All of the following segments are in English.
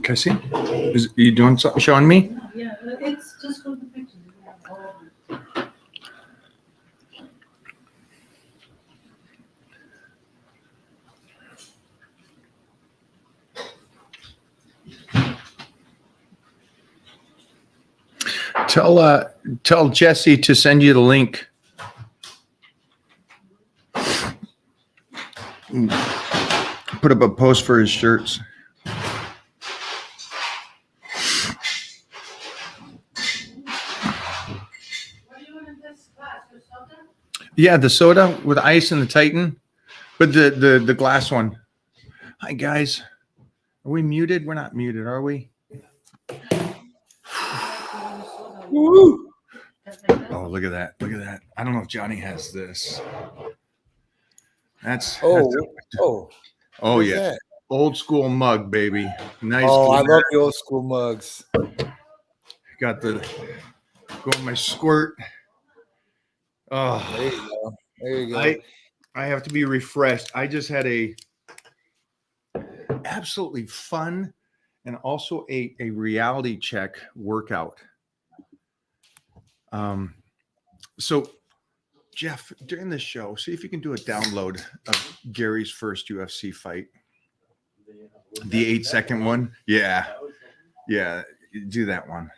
Can I see? Is you doing something showing me? Yeah, it's just for the picture. Tell Jesse to send you the link. Put up a post for his shirts. Yeah, the soda with ice and the Titan, but the glass one. Hi guys, are we muted? We're not muted, are we? Woo! Oh, look at that! Look at that! I don't know if Johnny has this. That's oh yeah, that? Old school mug, baby. Nice. Oh, I love the old school mugs. Got the my squirt. Oh, there you go. There you go. I have to be refreshed. I just had a absolutely fun and also a reality check workout. So Jeff, during this show, see if you can do a download of Gary's first UFC fight. The 8-second one. Yeah. Do that one.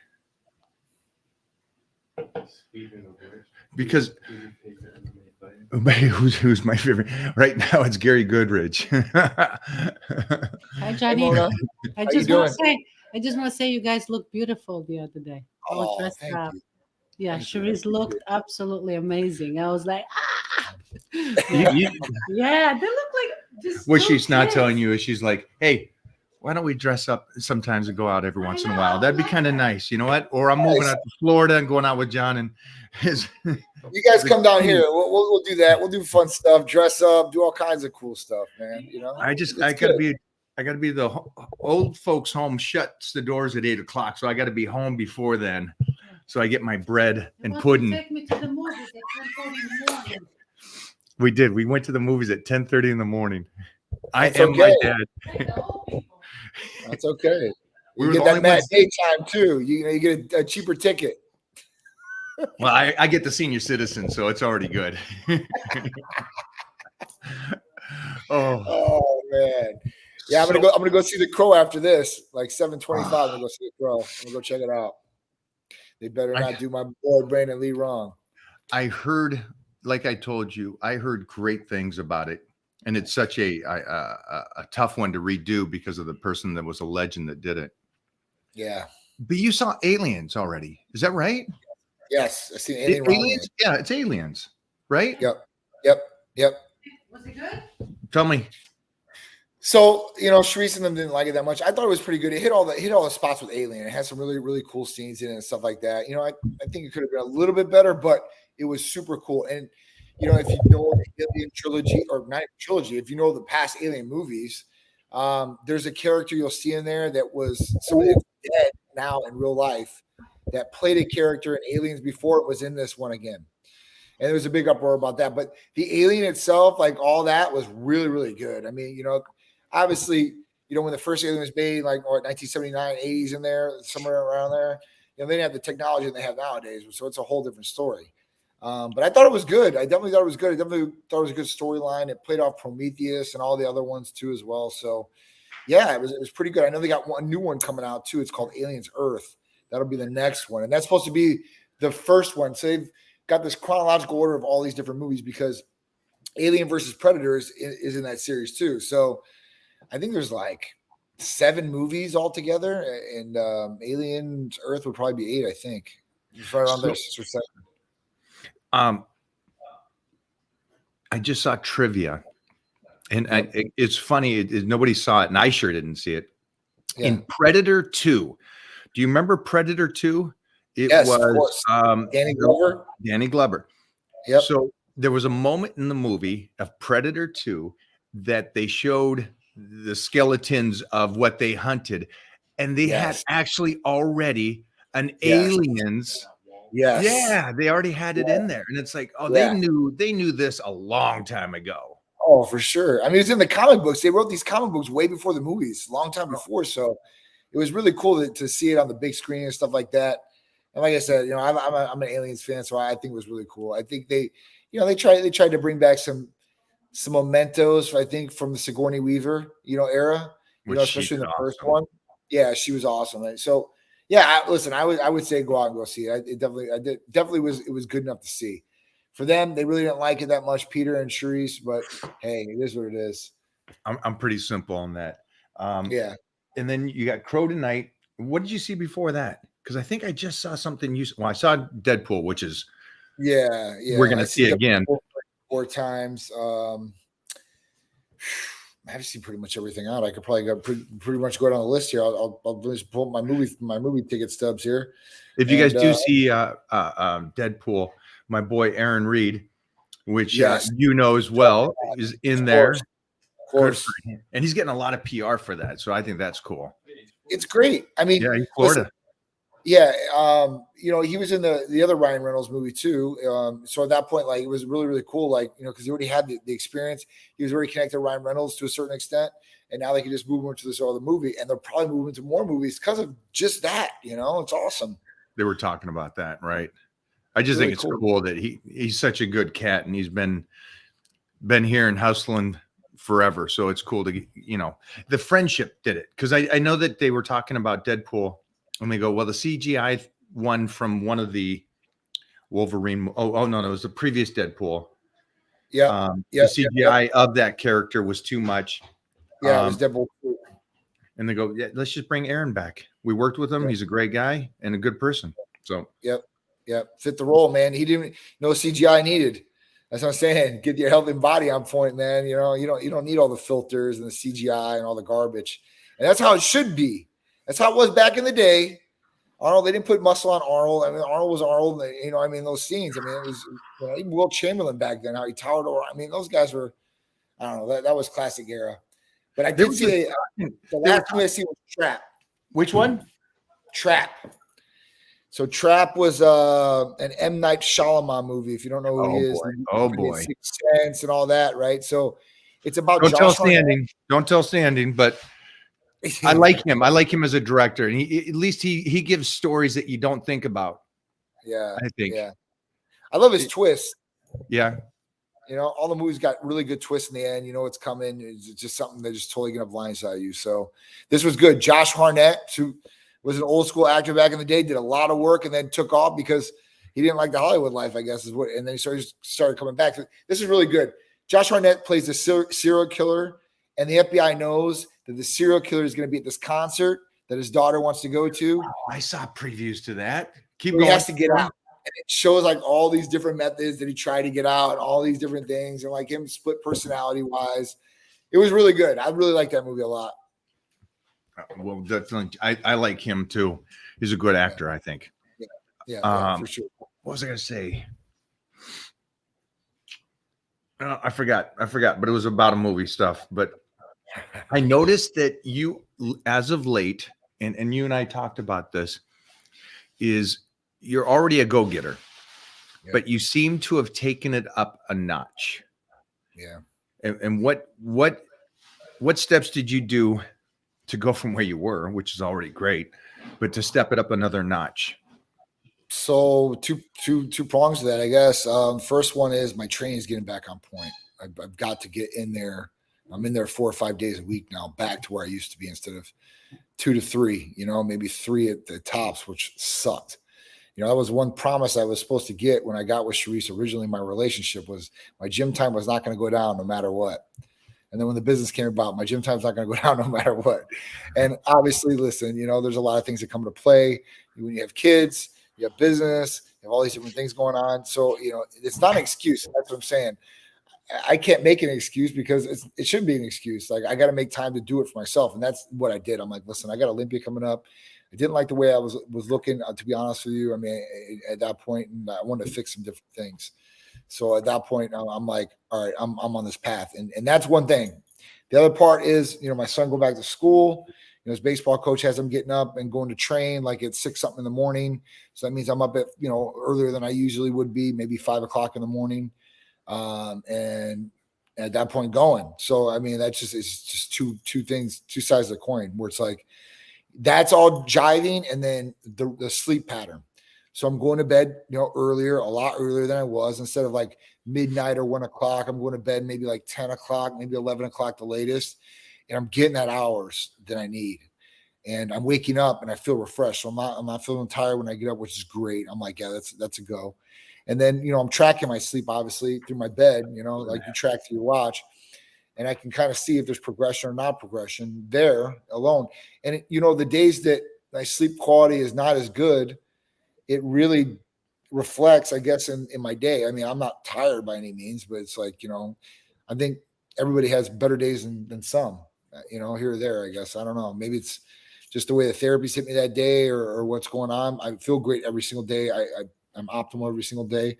Because who's my favorite right now? It's Gary Goodridge. Hi, Johnny. I just want to say you guys look beautiful the other day. Oh, dressed up. you. Yeah, Cherise looked absolutely amazing. I was like, Yeah, they look like just. What she's not telling you is she's like, hey, why don't we dress up sometimes and go out every once in a while? That'd be kind of nice. You know what? Or I'm moving out to Florida and going out with John and his. You guys come down here. We'll do that. We'll do fun stuff, dress up, do all kinds of cool stuff, man. You know, I gotta be the old folks home shuts the doors at 8:00. So I got to be home before then. So I get my bread and pudding. Take me to the movies at 10:30 in the morning. We did. We went to the movies at 10:30 in the morning. That's I am my dad. That's okay. You get that matinee time too. You get a cheaper ticket. Well, I get the senior citizen, so it's already good. Oh man. Yeah, I'm gonna go see The Crow after this, like 7:25. I'm gonna go see The Crow. I'm gonna go check it out. They better not do my boy Brandon Lee wrong. I heard, like I told you, I heard great things about it, and it's such a tough one to redo because of the person that was a legend that did it. Yeah, but you saw Aliens already, is that right? Yes, I seen Aliens. Yeah, it's Aliens, right? Yep. Was it good? Tell me. So, Sharice and them didn't like it that much. I thought it was pretty good. It hit all the spots with Alien. It had some really, really cool scenes in it and stuff like that. I think it could have been a little bit better, but it was super cool. And, if you know the Alien trilogy, or not trilogy, if you know the past Alien movies, there's a character you'll see in there that was somebody that's dead now in real life that played a character in Aliens before it was in this one again. And there was a big uproar about that. But the Alien itself, like all that, was really, really good. I mean, obviously, when the first Alien was made, like 1979, 80s in there, somewhere around there, they didn't have the technology that they have nowadays. So it's a whole different story. But I thought it was good. I definitely thought it was good. I definitely thought it was a good storyline. It played off Prometheus and all the other ones too as well. So, yeah, it was pretty good. I know they got one new one coming out too. It's called Aliens Earth. That'll be the next one. And that's supposed to be the first one. So they've got this chronological order of all these different movies because Alien versus Predator is in that series too. So I think there's like 7 movies altogether, and Aliens Earth would probably be 8, I think. It's right around there, 6 or 7. I just saw trivia, and it's funny. Nobody saw it, and I sure didn't see it. Yeah. In Predator 2, do you remember Predator 2? Yes, of course. Danny Glover. Danny Glover. Yep. So there was a moment in the movie of Predator 2 that they showed the skeletons of what they hunted, and they had actually already an aliens. Yes. Yeah, they already had it in there, and it's like, they knew this a long time ago. Oh, for sure. I mean, it's in the comic books. They wrote these comic books way before the movies, a long time before. So it was really cool to see it on the big screen and stuff like that. And like I said, I'm an Aliens fan, so I think it was really cool. I think they tried to bring back some mementos, I think, from the Sigourney Weaver, era, especially in the first one. Yeah, she was awesome. Right? So yeah, I would say go out and go see it. It definitely was good enough to see. For them, they really didn't like it that much, Peter and Charisse, but hey, it is what it is. I'm pretty simple on that. Yeah. And then you got Crow Tonight. What did you see before that? Because I think I just saw something. I saw Deadpool, which is we're gonna see again 4 times. I've seen pretty much everything out. I could probably go pretty much go down the list here. I'll just pull my movie ticket stubs here. If you guys do see Deadpool, my boy Aaron Reed, which as well, is in there. Of course. And he's getting a lot of PR for that. So I think that's cool. It's great. I mean, he's Florida. He was in the other Ryan Reynolds movie too. So at that point, like, it was really, really cool. Like, because he already had the experience. He was already connected to Ryan Reynolds to a certain extent. And now they can just move him to this other movie. And they'll probably move into more movies because of just that. It's awesome. They were talking about that, right? I just think it's cool that he's such a good cat, and he's been here and hustling forever. So it's cool to, the friendship did it. Because I know that they were talking about Deadpool, and they go, well, the CGI one from one of the Wolverine. Oh no, it was the previous Deadpool. Yeah. The CGI of that character was too much. Yeah, it was Deadpool. And they go, yeah, let's just bring Aaron back. We worked with him. Yeah. He's a great guy and a good person. So Yep. Fit the role, man. He didn't no CGI needed. That's what I'm saying. Get your health and body on point, man. You don't need all the filters and the CGI and all the garbage. And that's how it should be. That's how it was back in the day. Arnold, they didn't put muscle on Arnold. I mean, Arnold was Arnold. Those scenes. I mean, it was even Will Chamberlain back then, how he towered over. I mean, those guys were, I don't know, that was classic era. But I did see the last movie I see was Trap. Which one? Trap. So Trap was an M. Night Shyamalan movie. If you don't know who he is, Sixth Sense and all that, right? So it's about Don't tell Standing, but I like him. I like him as a director, and he gives stories that you don't think about. Yeah, I think. Yeah, I love his twist. Yeah, all the movies got really good twists in the end. You know what's coming. It's just something that just totally gonna blindside you. So this was good. Josh Hartnett, who was an old school actor back in the day, did a lot of work and then took off because he didn't like the Hollywood life, I guess, and then he started coming back. This is really good. Josh Hartnett plays the serial killer, and the FBI knows that the serial killer is going to be at this concert that his daughter wants to go to. Oh, I saw previews to that. He has to get out. And it shows like all these different methods that he tried to get out and all these different things, and like him split personality wise. It was really good. I really like that movie a lot. Well, definitely. I like him too. He's a good actor, I think. Yeah, for sure. What was I going to say? I forgot, but it was about a movie stuff. But I noticed that you, as of late, and you and I talked about this, is you're already a go-getter, but you seem to have taken it up a notch. Yeah. And what steps did you do to go from where you were, which is already great, but to step it up another notch? So two prongs to that, I guess. First one is my training is getting back on point. I've got to get in there. I'm in there 4 or 5 days a week now, back to where I used to be instead of 2 to 3, maybe 3 at the tops, which sucked. That was one promise I was supposed to get when I got with Charisse originally. My relationship was my gym time was not going to go down no matter what. And then when the business came about, my gym time's not going to go down no matter what. And obviously, listen, there's a lot of things that come into play when you have kids, you have business, you have all these different things going on. So, it's not an excuse. That's what I'm saying. I can't make an excuse because it shouldn't be an excuse. Like, I got to make time to do it for myself. And that's what I did. I'm like, listen, I got Olympia coming up. I didn't like the way I was looking, to be honest with you. I mean, at that point, and I wanted to fix some different things. So at that point, I'm like, all right, I'm on this path. And that's one thing. The other part is, my son going back to school. His baseball coach has him getting up and going to train like at 6 something in the morning. So that means I'm up at, earlier than I usually would be, maybe 5 o'clock in the morning. And at that point going. So, I mean, it's just two things, two sides of the coin where it's like, that's all jiving, and then the sleep pattern. So I'm going to bed, earlier, a lot earlier than I was. Instead of like midnight or 1 o'clock, I'm going to bed maybe like 10 o'clock, maybe 11 o'clock the latest. And I'm getting that hours that I need. And I'm waking up and I feel refreshed. So I'm not feeling tired when I get up, which is great. I'm like, yeah, that's a go. And then, I'm tracking my sleep, obviously, through my bed, like you track through your watch. And I can kind of see if there's progression or not progression there alone. And, the days that my sleep quality is not as good, it really reflects, I guess, in my day. I mean, I'm not tired by any means, but it's like, I think everybody has better days than some, here or there, I guess. I don't know. Maybe it's just the way the therapy's hit me that day or what's going on. I feel great every single day. I'm optimal every single day,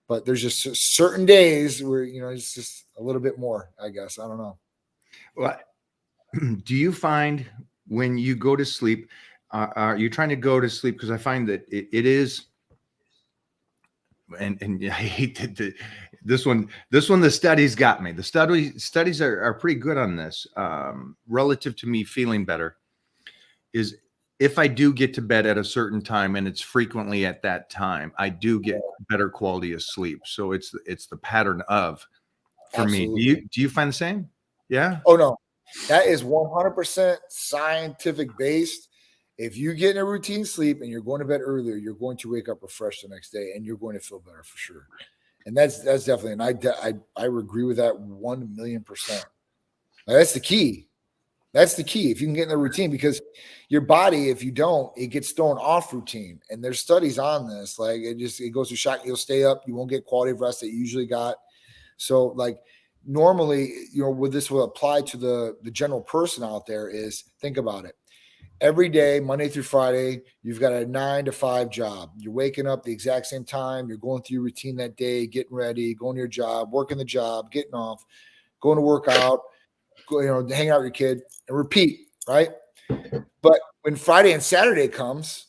but there's just certain days where, it's just a little bit more, I guess. I don't know. Well, do you find when you go to sleep, are you trying to go to sleep? Because I find that it is, and I hate this one. The studies got me. The studies are pretty good on this, relative to me feeling better. Is if I do get to bed at a certain time, and it's frequently at that time, I do get better quality of sleep. So it's the pattern of, for Absolutely. me. Do you find the same? Yeah. Oh no, that is 100% scientific based. If you get in a routine sleep and you're going to bed earlier, you're going to wake up refreshed the next day, and you're going to feel better for sure. And that's definitely, and I agree with that 1,000,000%. Now, that's the key. That's the key. If you can get in the routine, because your body, if you don't, it gets thrown off routine. And there's studies on this. Like it goes to shock. You'll stay up. You won't get quality of rest that you usually got. So like normally, what this will apply to the general person out there is, think about it. Every day, Monday through Friday, you've got a 9 to 5 job. You're waking up the exact same time. You're going through your routine that day, getting ready, going to your job, working the job, getting off, going to work out, hang out with your kid, and repeat, right? But when Friday and Saturday comes,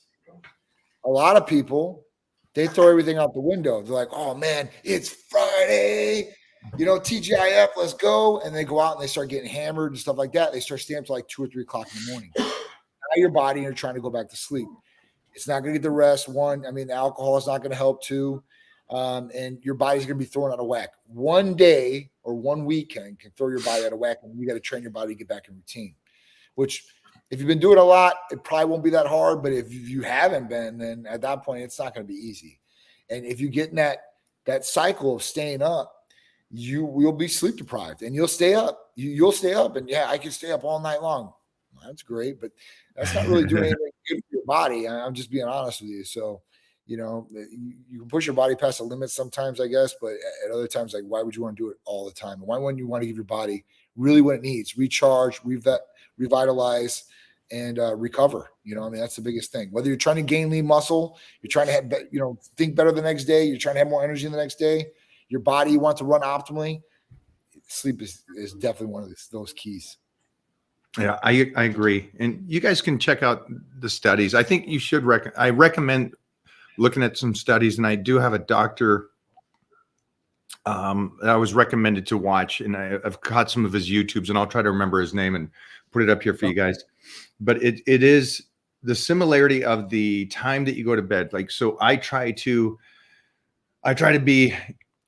a lot of people, they throw everything out the window. They're like, oh man, it's Friday, TGIF, let's go. And they go out and they start getting hammered and stuff like that. They start staying up till like 2 or 3 o'clock in the morning. Now your body, you're trying to go back to sleep. It's not going to get the rest. One, I mean, the alcohol is not going to help. Two, and your body's going to be thrown out of whack. One day or one weekend can throw your body out of whack, and you got to train your body to get back in routine. Which, if you've been doing a lot, it probably won't be that hard. But if you haven't been, then at that point, it's not going to be easy. And if you get in that cycle of staying up, you will be sleep deprived, and you'll stay up. You'll stay up, and I can stay up all night long. Well, that's great, but that's not really doing anything good for your body. I'm just being honest with you. So, you can push your body past the limit sometimes, I guess, but at other times, like, why would you want to do it all the time? Why wouldn't you want to give your body really what it needs? Recharge, revitalize, and recover. That's the biggest thing. Whether you're trying to gain lean muscle, you're trying to have, think better the next day, you're trying to have more energy the next day, your body, you want to run optimally. Sleep is definitely one of those keys. Yeah, I agree. And you guys can check out the studies. I think you should I recommend looking at some studies, and I do have a doctor that I was recommended to watch, and I've caught some of his YouTubes, and I'll try to remember his name and put it up here for you guys. But it is the similarity of the time that you go to bed. Like, so I try to be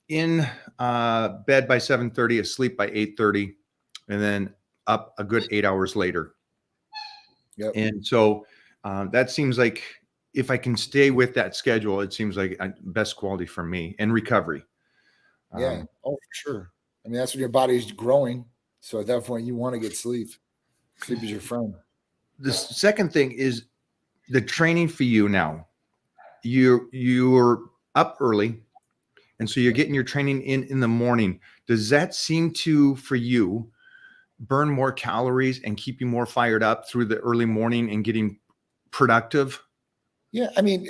in bed by 7:30, asleep by 8:30, and then up a good 8 hours later. Yep. And so that seems like, if I can stay with that schedule, it seems like best quality for me and recovery. Yeah. For sure. I mean, that's when your body's growing. So at that point, you want to get sleep. Sleep is your friend. The second thing is the training for you now. You're up early, and so you're getting your training in the morning. Does that seem to, for you, burn more calories and keep you more fired up through the early morning and getting productive? Yeah. I mean,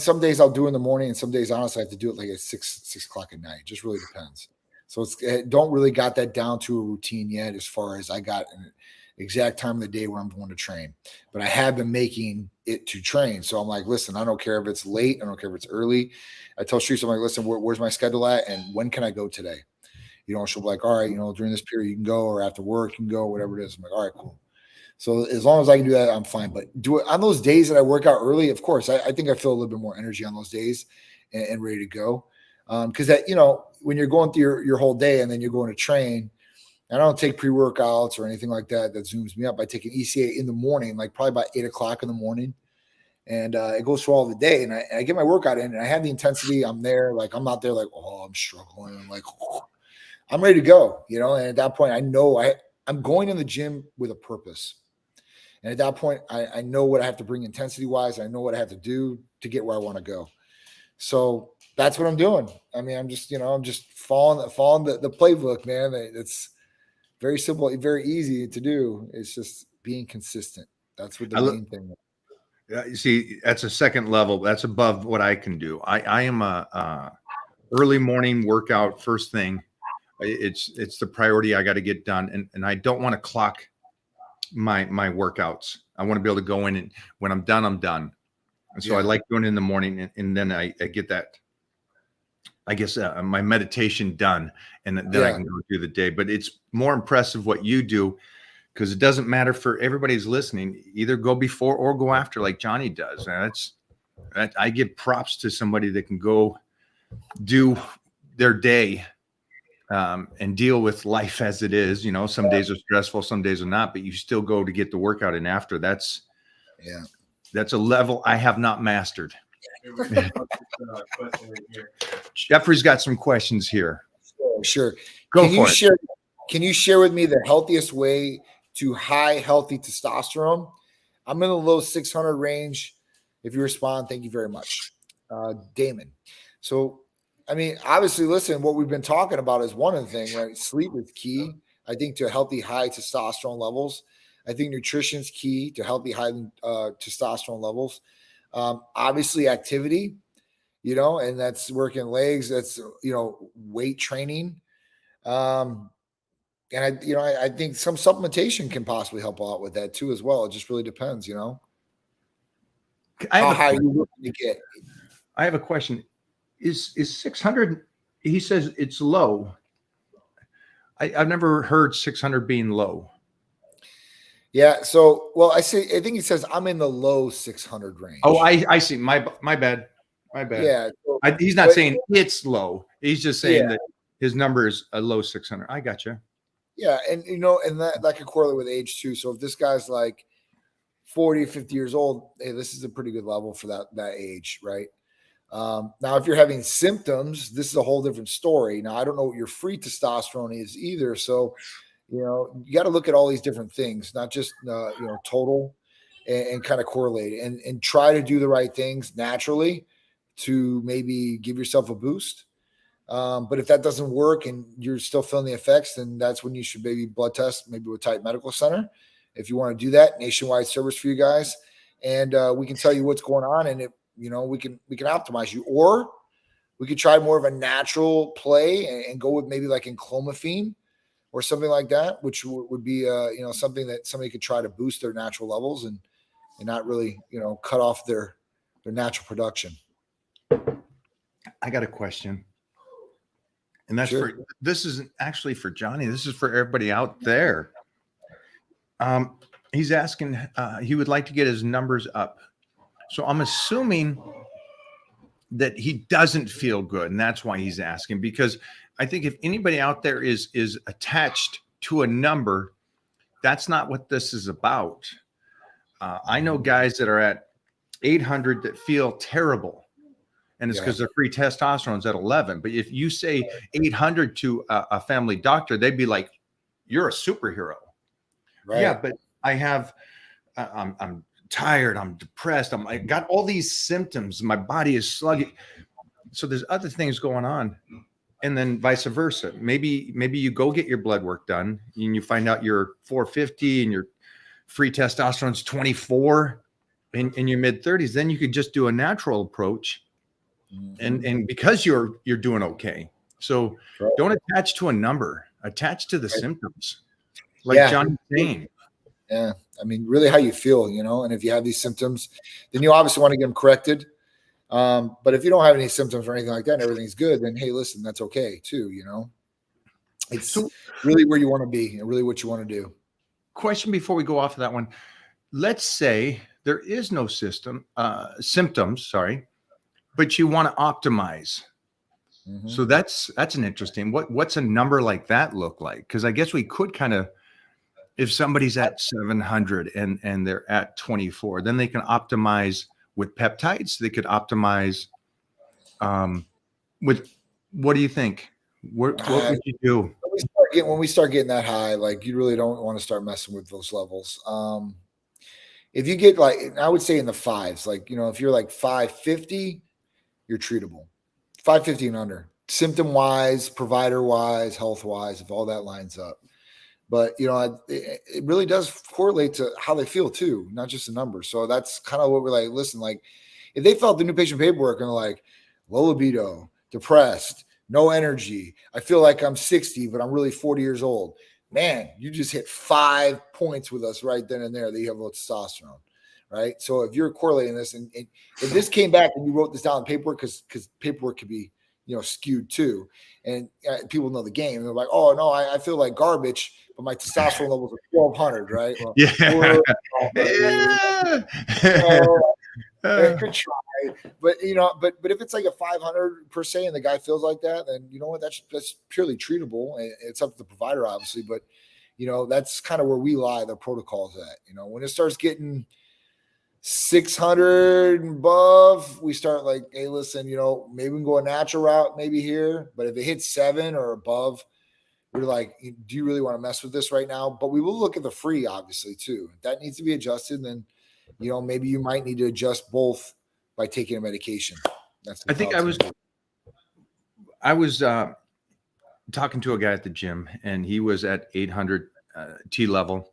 some days I'll do in the morning, and some days, honestly, I have to do it like at 6 o'clock at night. It just really depends. So don't really got that down to a routine yet, as far as I got an exact time of the day where I'm going to train, but I have been making it to train. So I'm like, listen, I don't care if it's late. I don't care if it's early. I tell Streets, I'm like, listen, where's my schedule at? And when can I go today? She'll be like, all right, during this period you can go, or after work you can go, whatever it is. I'm like, all right, cool. So as long as I can do that, I'm fine. But do it on those days that I work out early. Of course, I think I feel a little bit more energy on those days and ready to go. Because that, when you're going through your whole day and then you're going to train, I don't take pre-workouts or anything like that zooms me up. I take an ECA in the morning, like probably about 8 o'clock in the morning. And it goes through all the day. And I get my workout in and I have the intensity. I'm there. Like, I'm not there like, oh, I'm struggling. I'm like, oh, I'm ready to go, And at that point, I know I'm going in the gym with a purpose. And at that point, I know what I have to bring intensity-wise. I know what I have to do to get where I want to go. So that's what I'm doing. I mean, I'm just following the playbook, man. It's very simple, very easy to do. It's just being consistent. That's what the main thing is. Yeah, you see, that's a second level. That's above what I can do. I am a early morning workout first thing. It's the priority I got to get done, and I don't want to clock my workouts. I want to be able to go in, and when I'm done, I'm done. And so I like doing it in the morning, and then I get that, I guess, my meditation done, and then I can go through the day. But it's more impressive what you do, because it doesn't matter for everybody's listening. Either go before or go after, like Johnny does. And I give props to somebody that can go do their day and deal with life as it is. Some days are stressful, some days are not, but you still go to get the workout in after. That's a level I have not mastered. Jeffrey's got some questions here. Sure. Go for it. Can you share with me the healthiest way to high healthy testosterone? I'm in the low 600 range. If you respond, thank you very much. Damon. So, I mean, obviously, listen, what we've been talking about is one of the things, right? Sleep is key, I think, to healthy high testosterone levels. I think nutrition is key to healthy high testosterone levels. Obviously, activity, and that's working legs. That's, weight training. And I think some supplementation can possibly help a lot with that too, as well. It just really depends, how high you looking to get. I have a question. Is 600? He says it's low. I've never heard 600 being low. Yeah. So, well, I think he says I'm in the low 600 range. Oh, I see. My bad. Yeah. So, he's not saying it's low. He's just saying that his number is a low 600. I got you. Yeah. And, and that could correlate with age too. So if this guy's like 40, 50 years old, hey, this is a pretty good level for that age, right? Now, if you're having symptoms, this is a whole different story. Now, I don't know what your free testosterone is either. So, you got to look at all these different things, not just, total and kind of correlate it and try to do the right things naturally to maybe give yourself a boost. But if that doesn't work and you're still feeling the effects, then that's when you should maybe blood test, maybe with Type Medical Center. If you want to do that, nationwide service for you guys. And we can tell you what's going on. And we can optimize you, or we could try more of a natural play and go with maybe like enclomiphene or something like that, which would be something that somebody could try to boost their natural levels and not really cut off their natural production. I got a question, and that's Sure. this isn't actually for Johnny. This is for everybody out there. He's asking. He would like to get his numbers up. So I'm assuming that he doesn't feel good, and that's why he's asking, because I think if anybody out there is attached to a number, that's not what this is about. I know guys that are at 800 that feel terrible, and it's because their free testosterone's at 11. But if you say 800 to a family doctor, they'd be like, "You're a superhero." Right. Yeah, but I have, I'm tired, I'm depressed, I got all these symptoms, my body is sluggish. So there's other things going on, and then vice versa. Maybe you go get your blood work done and you find out you're 450 and your free testosterone's 24 in your mid 30s. Then you could just do a natural approach, and because you're doing okay. So don't attach to a number, attach to the symptoms, like Johnny's saying. Yeah. I mean, really how you feel, and if you have these symptoms, then you obviously want to get them corrected. But if you don't have any symptoms or anything like that and everything's good, then, hey, listen, that's okay too. It's really where you want to be and really what you want to do. question before we go off of that one. Let's say there is no symptoms, sorry, but you want to optimize. So that's an interesting. What's a number like that look like? Because I guess we could kind of, if somebody's at 700 and they're at 24, then they can optimize with peptides. They could optimize with, what do you think? What would you do? When we start getting that high, like you really don't want to start messing with those levels. If you get like, I would say in the fives, like, if you're like 550, you're treatable. 550 and under, symptom wise, provider wise, health wise, if all that lines up. But it really does correlate to how they feel too, not just the numbers. So that's kind of what we're like. Listen, like if they felt the new patient paperwork and they're like low libido, depressed, no energy, I feel like I'm 60, but I'm really 40 years old. Man, you just hit 5 points with us right then and there that you have low testosterone, right? So if you're correlating this, and if this came back and you wrote this down in paperwork, because paperwork could be skewed too, and people know the game, they're like, oh no, I feel like garbage, but my testosterone levels are 1200, right? Well, could try, but but if it's like a 500 per se, and the guy feels like that, then you know what, that's purely treatable, and it's up to the provider, obviously. But that's kind of where we lie the protocols at. When it starts getting 600 and above, we start like, hey, listen, maybe we can go a natural route, maybe here. But if it hits 7 or above, we're like, do you really want to mess with this right now? But we will look at the free, obviously, too. If that needs to be adjusted, then maybe you might need to adjust both by taking a medication. I think I was talking to a guy at the gym, and he was at 800 T level.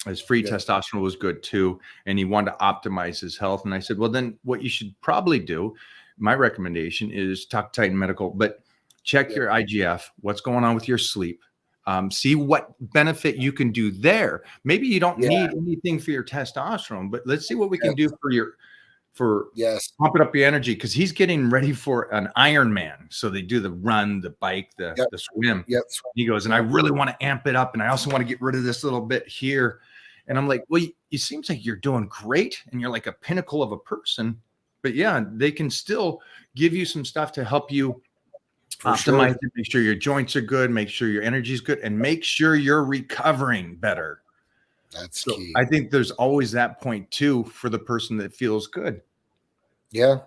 His free testosterone was good too, and he wanted to optimize his health. And I said, well, then what you should probably do, my recommendation is talk to Titan Medical, but check your IGF, what's going on with your sleep. See what benefit you can do there. Maybe you don't need anything for your testosterone, but let's see what we can do for pumping up your energy, because he's getting ready for an Ironman. So they do the run, the bike, the swim. He goes, and I really want to amp it up, and I also want to get rid of this little bit here. And I'm like, well, it seems like you're doing great, and you're like a pinnacle of a person. But yeah, they can still give you some stuff to help you optimize it, make sure your joints are good, make sure your energy is good, and make sure you're recovering better. That's key. I think there's always that point too for the person that feels good. Yeah.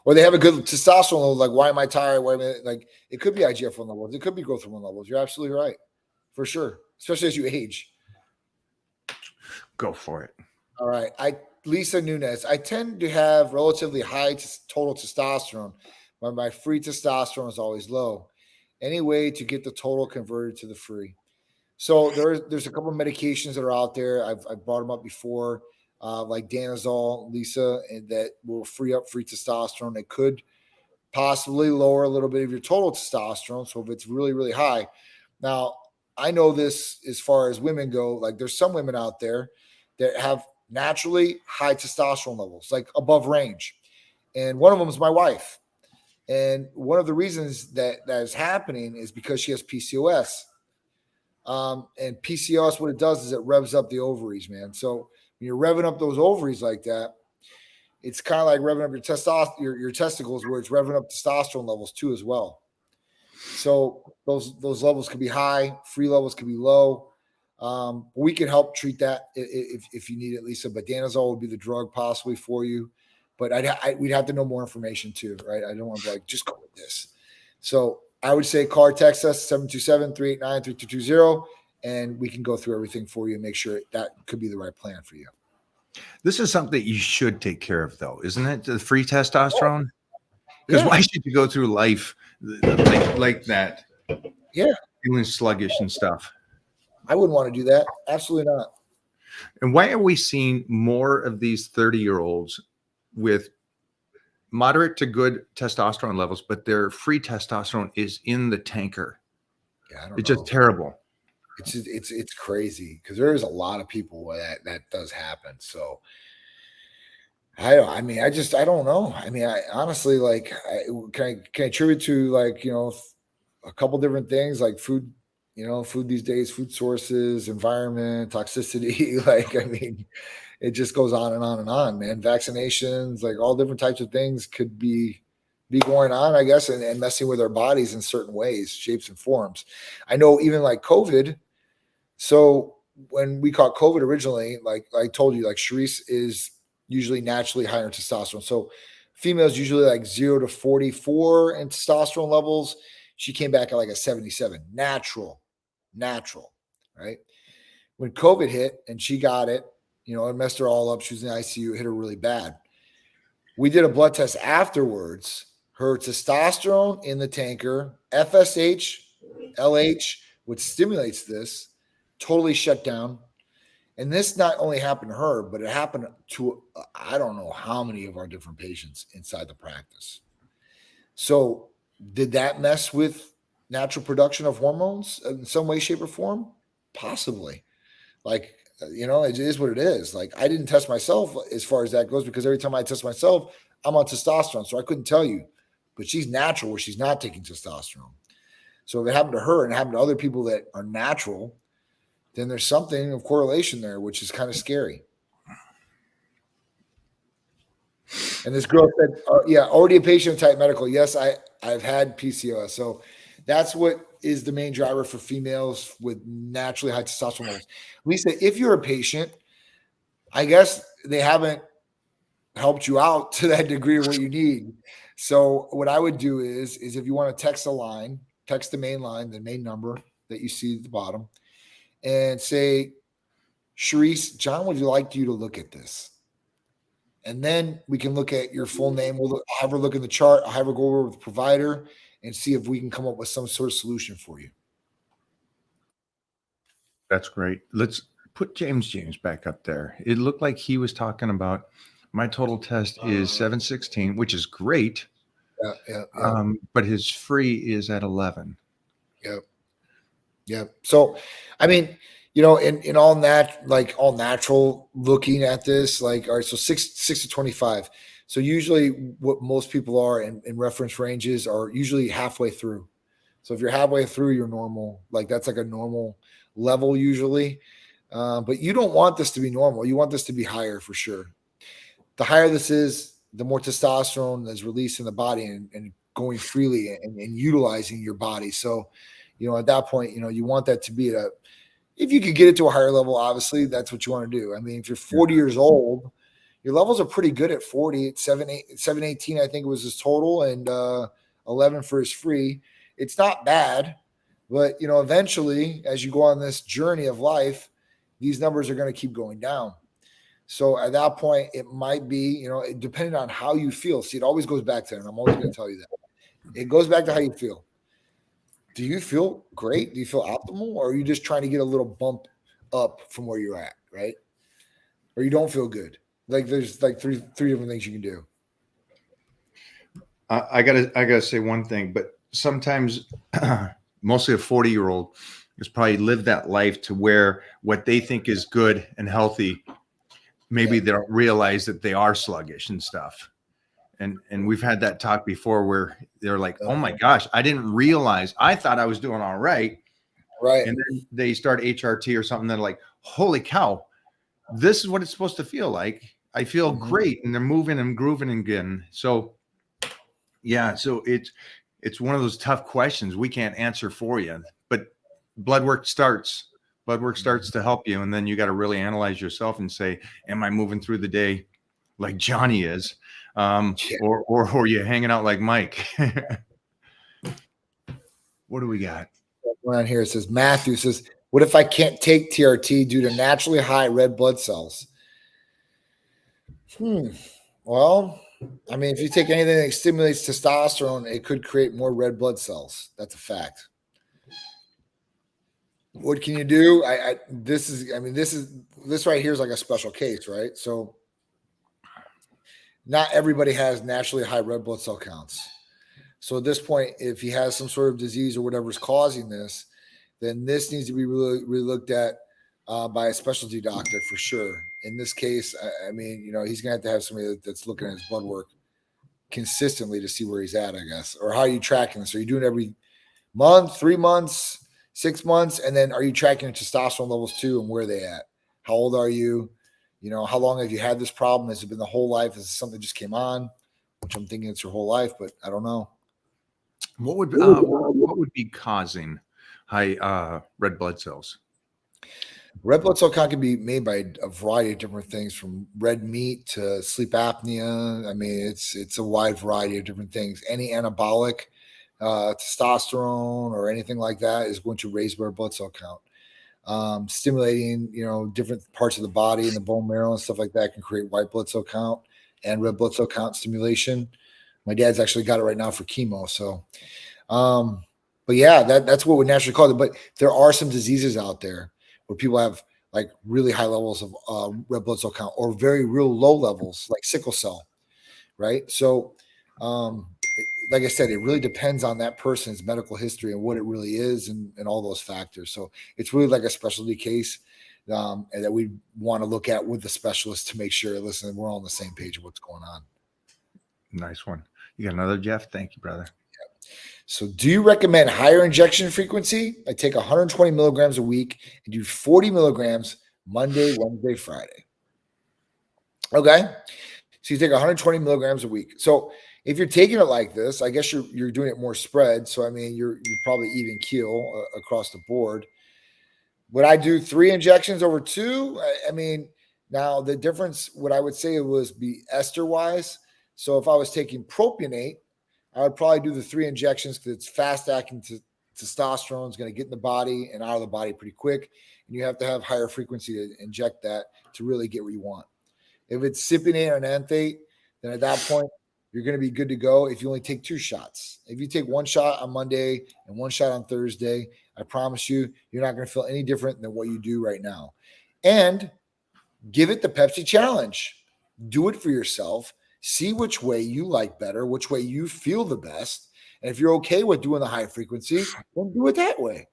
Or they have a good testosterone level. Like, why am I tired? Like, it could be IGF-1 levels. It could be growth hormone levels. You're absolutely right. For sure. Especially as you age. Go for it. All right. Lisa Nunez, I tend to have relatively high total testosterone, but my free testosterone is always low. Any way to get the total converted to the free? So there's a couple of medications that are out there. I've brought them up before, like Danazol, Lisa, and that will free up free testosterone. It could possibly lower a little bit of your total testosterone. So if it's really, really high. Now, I know this as far as women go, like there's some women out there that have naturally high testosterone levels, like above range. And one of them is my wife. And one of the reasons that is happening is because she has PCOS. And PCOS, what it does is it revs up the ovaries, man. So when you're revving up those ovaries like that, it's kind of like revving up your testicles, where it's revving up testosterone levels too as well. So those levels could be high, free levels could be low. We can help treat that if you need it, Lisa. But Danazol would be the drug possibly for you. But we'd have to know more information too, right? I don't want to just go with this. So I would say call or text us 727-389-3220, and we can go through everything for you and make sure that could be the right plan for you. This is something that you should take care of, though, isn't it? The free testosterone? Because why should you go through life like that? Yeah. Feeling sluggish and stuff. I wouldn't want to do that. Absolutely not. And why are we seeing more of these 30-year-olds with moderate to good testosterone levels, but their free testosterone is in the tanker? Yeah, it's just terrible. It's crazy, because there is a lot of people where that does happen. So I don't know. I mean, I honestly, like, can I attribute to, like, a couple different things, like food, food these days, food sources, environment, toxicity. Like, I mean, it just goes on and on and on, man. Vaccinations, like all different types of things could be going on, I guess, and messing with our bodies in certain ways, shapes and forms. I know even like COVID. So when we caught COVID originally, like I told you, like Sharice is usually naturally higher in testosterone. So females usually like 0 to 44 in testosterone levels. She came back at like a 77, natural, right? When COVID hit and she got it, it messed her all up. She was in the ICU, it hit her really bad. We did a blood test afterwards. Her testosterone in the tanker, FSH, LH, which stimulates this, totally shut down. And this not only happened to her, but it happened to I don't know how many of our different patients inside the practice. So did that mess with natural production of hormones in some way, shape, or form? Possibly. Like, it is what it is. Like, I didn't test myself as far as that goes, because every time I test myself, I'm on testosterone. So I couldn't tell you. But she's natural where she's not taking testosterone. So if it happened to her and it happened to other people that are natural, then there's something of correlation there, which is kind of scary. And this girl said, already a patient type medical. Yes, I've had PCOS. So that's what is the main driver for females with naturally high testosterone levels. Lisa, if you're a patient, I guess they haven't helped you out to that degree of what you need. So what I would do is if you want to text the main line, the main number that you see at the bottom, and say, Sharice, John would like you to look at this. And then we can look at your full name. We'll have her look in the chart. I'll have her go over with the provider and see if we can come up with some sort of solution for you. That's great. Let's put James back up there. It looked like he was talking about my total test is 716, which is great. Yeah. But his free is at 11. Yep. So, I mean, in all natural looking at this, like, all right, so 6 to 25. So usually what most people are in reference ranges are usually halfway through. So if you're halfway through, you're normal. Like, that's like a normal level usually. But you don't want this to be normal. You want this to be higher for sure. The higher this is, the more testosterone is released in the body and going freely and utilizing your body. So, at that point, you want that to be if you could get it to a higher level, obviously that's what you want to do. I mean, if you're 40 years old, your levels are pretty good at 40. It's 718, I think it was his total, and 11 for his free. It's not bad, but eventually, as you go on this journey of life, these numbers are going to keep going down. So at that point, it might be, depending on how you feel. See, it always goes back to that, and I'm always going to tell you that. It goes back to how you feel. Do you feel great? Do you feel optimal? Or are you just trying to get a little bump up from where you're at, right? Or you don't feel good? Like, there's like three different things you can do. I gotta say one thing, but sometimes mostly a 40-year-old has probably lived that life to where what they think is good and healthy, maybe they don't realize that they are sluggish and stuff. And we've had that talk before where they're like, oh my gosh, I didn't realize, I thought I was doing all right. Right. And then they start HRT or something. They're like, holy cow, this is what it's supposed to feel like. I feel great. And they're moving and grooving again. So yeah, so it's one of those tough questions we can't answer for you, but blood work starts to help you. And then you got to really analyze yourself and say, am I moving through the day like Johnny is? Or you hanging out like Mike? What do we got? Around here, it says, Matthew says, what if I can't take TRT due to naturally high red blood cells? Well, I mean, if you take anything that stimulates testosterone, it could create more red blood cells. That's a fact. What can you do? This right here is like a special case, right? So not everybody has naturally high red blood cell counts. So at this point, if he has some sort of disease or whatever is causing this, then this needs to be really looked at by a specialty doctor for sure. In this case, I mean, he's going to have somebody that's looking at his blood work consistently to see where he's at, I guess. Or how are you tracking this? Are you doing every month, 3 months, 6 months, and then are you tracking your testosterone levels too, and where are they at? How old are you? You know, how long have you had this problem? Has it been the whole life? Is it something that just came on? Which I'm thinking it's your whole life, but I don't know. What would be causing high red blood cells? Red blood cell count can be made by a variety of different things, from red meat to sleep apnea. I mean, it's a wide variety of different things. Any anabolic, testosterone or anything like that is going to raise red blood cell count. Stimulating, you know, different parts of the body and the bone marrow and stuff like that can create white blood cell count and red blood cell count stimulation. My dad's actually got it right now for chemo. So, but yeah, that's what we naturally call it. But there are some diseases out there where people have like really high levels of red blood cell count, or very real low levels, like sickle cell, right? So, like I said, it really depends on that person's medical history and what it really is, and all those factors. So it's really like a specialty case, and that we want to look at with the specialist to make sure, listen, we're all on the same page of what's going on. Nice one. You got another, Jeff? Thank you, brother. So do you recommend higher injection frequency? I take 120 milligrams a week and do 40 milligrams Monday, Wednesday, Friday. Okay. So you take 120 milligrams a week. So if you're taking it like this, I guess you're doing it more spread. So, I mean, you're probably even keel across the board. Would I do 3 injections over 2? I mean, now the difference, what I would say was be ester wise. So if I was taking propionate, I would probably do the 3 injections because it's fast acting testosterone is going to get in the body and out of the body pretty quick. And you have to have higher frequency to inject that to really get what you want. If it's cypionate or ananthate, then at that point, you're going to be good to go if you only take 2 shots. If you take 1 shot on Monday and 1 shot on Thursday, I promise you, you're not going to feel any different than what you do right now. And give it the Pepsi challenge. Do it for yourself. See which way you like better, which way you feel the best. And if you're okay with doing the high frequency, then do it that way.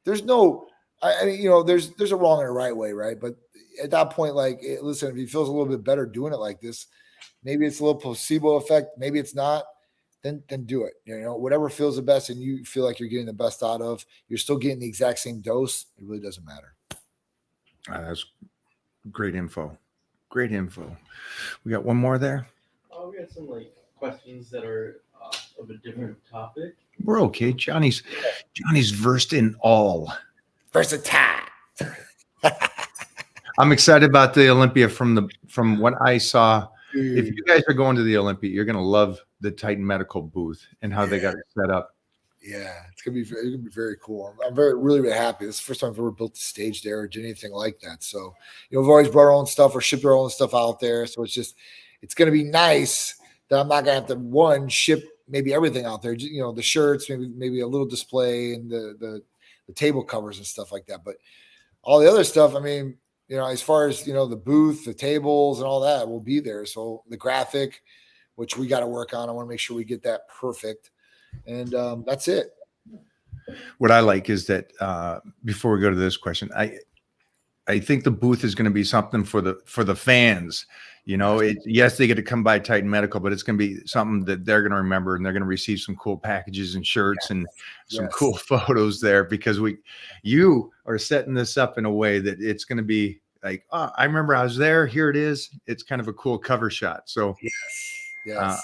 There's no, I mean, you know, there's a wrong and a right way, right? But at that point, like, listen, if he feels a little bit better doing it like this, maybe it's a little placebo effect, maybe it's not, then do it. You know, whatever feels the best and you feel like you're getting the best out of, you're still getting the exact same dose. It really doesn't matter. That's great info. Great info. We got one more there. We got some like questions that are of a different topic. We're okay. Johnny's versed in all. Versatile. I'm excited about the Olympia from what I saw. If you guys are going to the Olympia, you're going to love the Titan Medical booth and how they got it set up. Yeah, it's gonna be very cool. I'm really happy. This is the first time I've ever built a stage there or did anything like that. So, you know, we've always brought our own stuff or shipped our own stuff out there. So it's gonna be nice that I'm not gonna have to ship maybe everything out there. You know, the shirts, maybe a little display and the table covers and stuff like that. But all the other stuff, I mean, you know, as far as, you know, the booth, the tables and all that will be there. So the graphic, which we got to work on, I want to make sure we get that perfect. And that's it. What I like is that before we go to this question, I think the booth is going to be something for the fans. You know, yes, they get to come by Titan Medical, but it's going to be something that they're going to remember, and they're going to receive some cool packages and shirts and some cool photos there, because you are setting this up in a way that it's going to be like, oh, I remember I was there. Here it is. It's kind of a cool cover shot. So yes.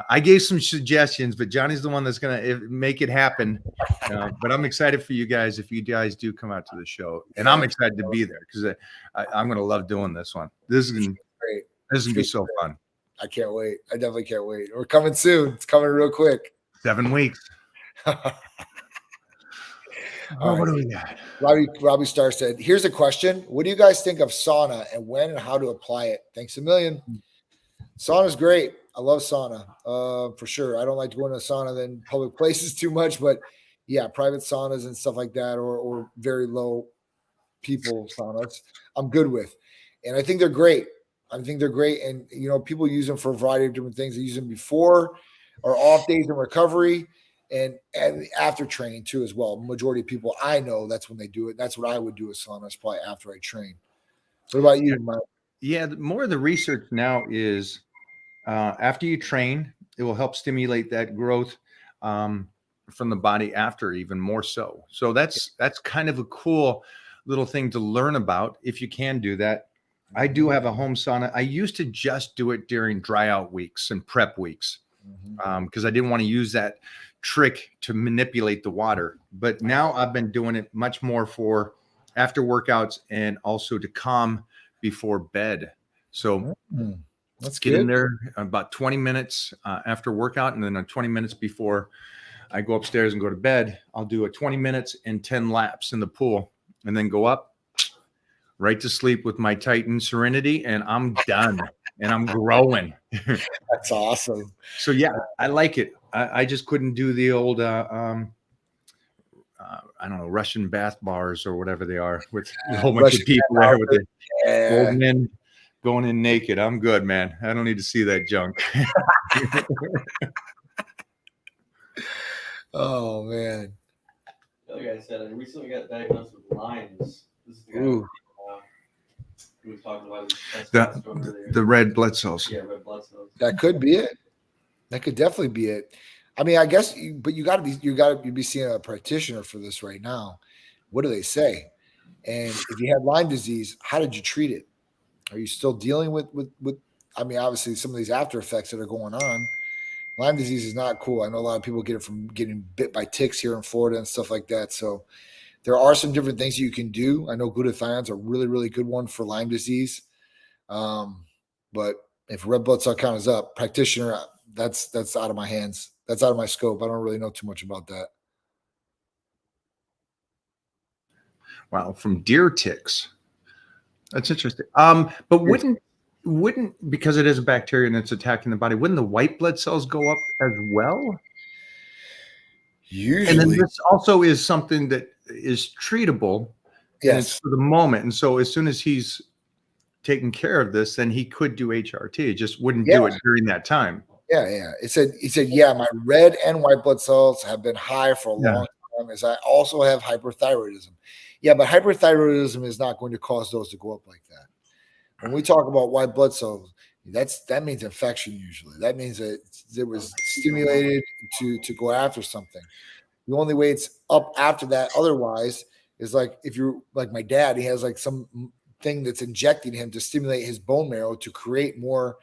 I gave some suggestions, but Johnny's the one that's going to make it happen. But I'm excited for you guys if you guys do come out to the show. And I'm excited to be there because I'm going to love doing this one. This is great. This is going to be so fun. I can't wait. I definitely can't wait. We're coming soon. It's coming real quick. 7 weeks. What do we got? Robbie Starr said, here's a question. What do you guys think of sauna and when and how to apply it? Thanks a million. Sauna's great. I love sauna for sure. I don't like to go into a sauna in public places too much, but yeah, private saunas and stuff like that, or very low people saunas, I'm good with. And I think they're great. And, you know, people use them for a variety of different things. They use them before or off days in recovery and after training too as well. Majority of people I know, that's when they do it. That's what I would do with saunas, probably after I train. What about you, Mike? Yeah, more of the research now is after you train, it will help stimulate that growth from the body after, even more so. So that's kind of a cool little thing to learn about if you can do that. I do have a home sauna. I used to just do it during dry out weeks and prep weeks because I didn't want to use that trick to manipulate the water. But now I've been doing it much more for after workouts and also to calm before bed. So Let's get in there about 20 minutes after workout, and then 20 minutes before I go upstairs and go to bed, I'll do a 20 minutes and 10 laps in the pool, and then go up right to sleep with my Titan Serenity, and I'm done, and I'm growing. That's awesome. So yeah, I like it. I just couldn't do the old, I don't know, Russian bath bars or whatever they are with a whole bunch of people there with the old men going in naked. I'm good, man. I don't need to see that junk. Oh man. The other guy said I recently got diagnosed with Lyme's. This is the guy Ooh. who was talking about his The testosterone earlier. the red blood cells. Yeah, red blood cells. That could be it. That could definitely be it. I mean, I guess, but you got to be seeing a practitioner for this right now. What do they say? And if you had Lyme disease, how did you treat it? Are you still dealing with? I mean, obviously, some of these after effects that are going on. Lyme disease is not cool. I know a lot of people get it from getting bit by ticks here in Florida and stuff like that. So there are some different things you can do. I know glutathione's a really, really good one for Lyme disease. But if red blood cell count is up, practitioner, that's out of my hands. That's out of my scope. I don't really know too much about that. Wow, from deer ticks. That's interesting. But wouldn't because it is a bacteria and it's attacking the body, wouldn't the white blood cells go up as well? Usually, And then this also is something that is treatable. And it's yes. for the moment. And so as soon as he's taking care of this, then he could do HRT. It just wouldn't do it during that time. Yeah. He said, yeah, my red and white blood cells have been high for a long time, as I also have hyperthyroidism. Yeah, but hyperthyroidism is not going to cause those to go up like that. When we talk about white blood cells, that means infection usually. That means that it was stimulated to go after something. The only way it's up after that otherwise is like if you're like my dad, he has like some thing that's injecting him to stimulate his bone marrow to create more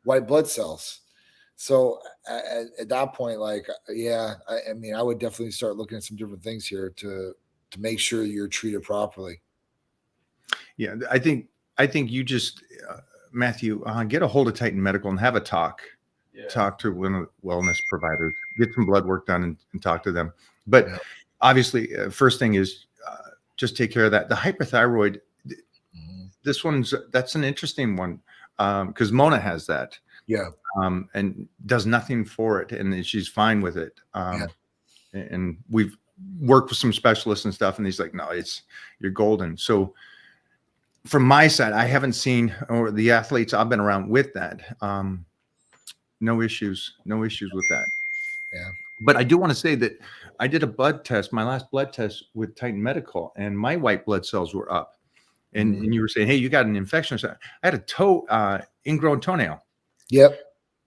white blood cells. So at that point, like, yeah, I mean, I would definitely start looking at some different things here to make sure you're treated properly. Yeah, I think you just, Matthew, get a hold of Titan Medical and have a talk. Yeah. Talk to one of the wellness providers, get some blood work done and talk to them. But obviously, first thing is just take care of that. The hyperthyroid, that's an interesting one because Mona has that. Yeah. And does nothing for it. And she's fine with it. And we've worked with some specialists and stuff. And he's like, no, you're golden. So from my side, I haven't seen, or the athletes I've been around with that. No issues with that. Yeah. But I do want to say that I did a blood test, my last blood test with Titan Medical, and my white blood cells were up. And you were saying, hey, you got an infection. So I had a ingrown toenail. Yep.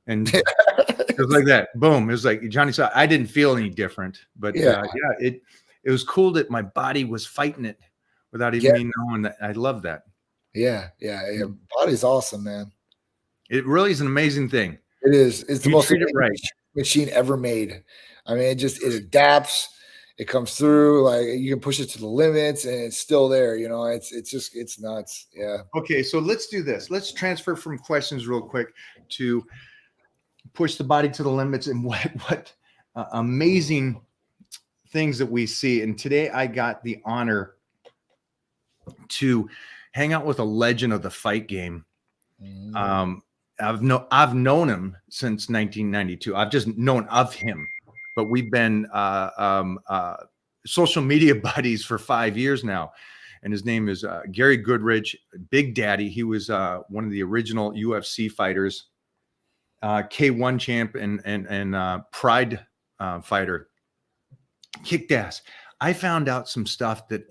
And it was like that. Boom. It was like Johnny saw. I didn't feel any different, but it was cool that my body was fighting it without even me knowing that. I love that. Yeah. Body's awesome, man. It really is an amazing thing. It is. It's the most amazing machine ever made. I mean, it adapts. It comes through. Like you can push it to the limits, and it's still there. You know, it's nuts. Yeah. Okay, so let's do this. Let's transfer from questions real quick to push the body to the limits and what amazing things that we see. And today I got the honor to hang out with a legend of the fight game. I've known him since 1992. I've just known of him, but we've been social media buddies for 5 years now. And his name is Gary Goodridge, Big Daddy. He was one of the original UFC fighters, K1 champ and Pride fighter. Kicked ass. I found out some stuff that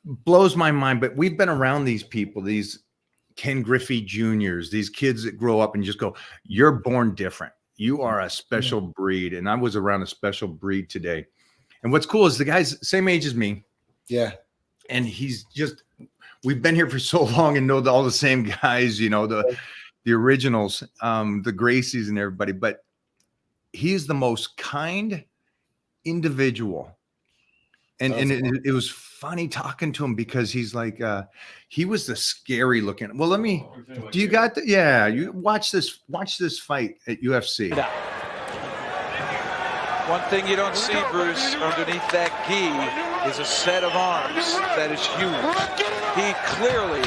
blows my mind, but we've been around these people, these Ken Griffey Juniors, these kids that grow up and just go, you're born different. you are a special breed. And I was around a special breed today. And what's cool is the guy's same age as me. Yeah. And we've been here for so long and know all the same guys, the originals, the Gracies and everybody, but he's the most kind individual. And it was funny talking to him because he's like, he was the scary looking. Well, do you got the, yeah, you watch this fight at UFC. One thing you don't see, Bruce, underneath that gi is a set of arms that is huge. He clearly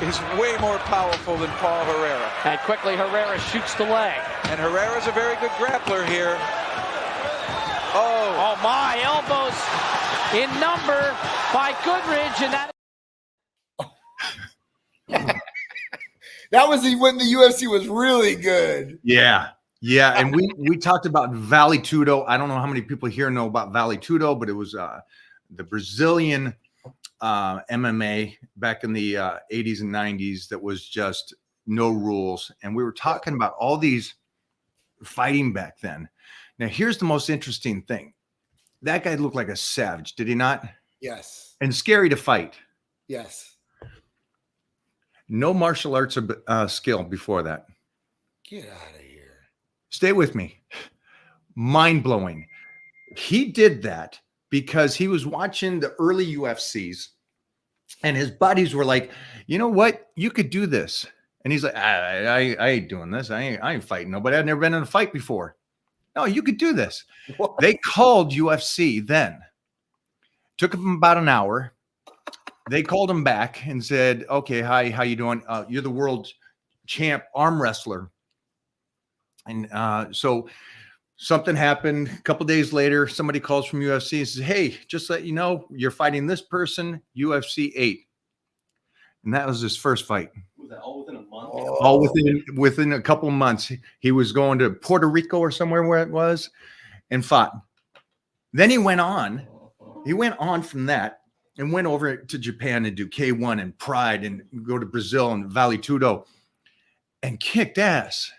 is way more powerful than Paul Herrera. And quickly Herrera shoots the leg. And Herrera's a very good grappler here. Oh my, elbows in number by Goodridge, and that was when the UFC was really good. Yeah. Yeah. And we talked about Vale Tudo. I don't know how many people here know about Vale Tudo, but it was the Brazilian MMA back in the 80s and 90s that was just no rules. And we were talking about all these fighting back then. Now, here's the most interesting thing. That guy looked like a savage, did he not? Yes. And scary to fight. Yes. No martial arts skill before that. Get out of here. Stay with me. Mind-blowing. He did that because he was watching the early UFCs and his buddies were like, you know what? You could do this. And he's like, I ain't doing this. I ain't fighting nobody. I've never been in a fight before. No, you could do this. What? They called UFC then. Took them about an hour. They called him back and said, okay, hi, how you doing? You're the world champ arm wrestler. And so something happened. A couple days later, somebody calls from UFC and says, hey, just let you know, you're fighting this person, UFC 8. And that was his first fight. Was that all within a month? All within a couple of months. He was going to Puerto Rico or somewhere where it was and fought. Then he went on from that and went over to Japan and do K1 and Pride and go to Brazil and Vale Tudo and kicked ass.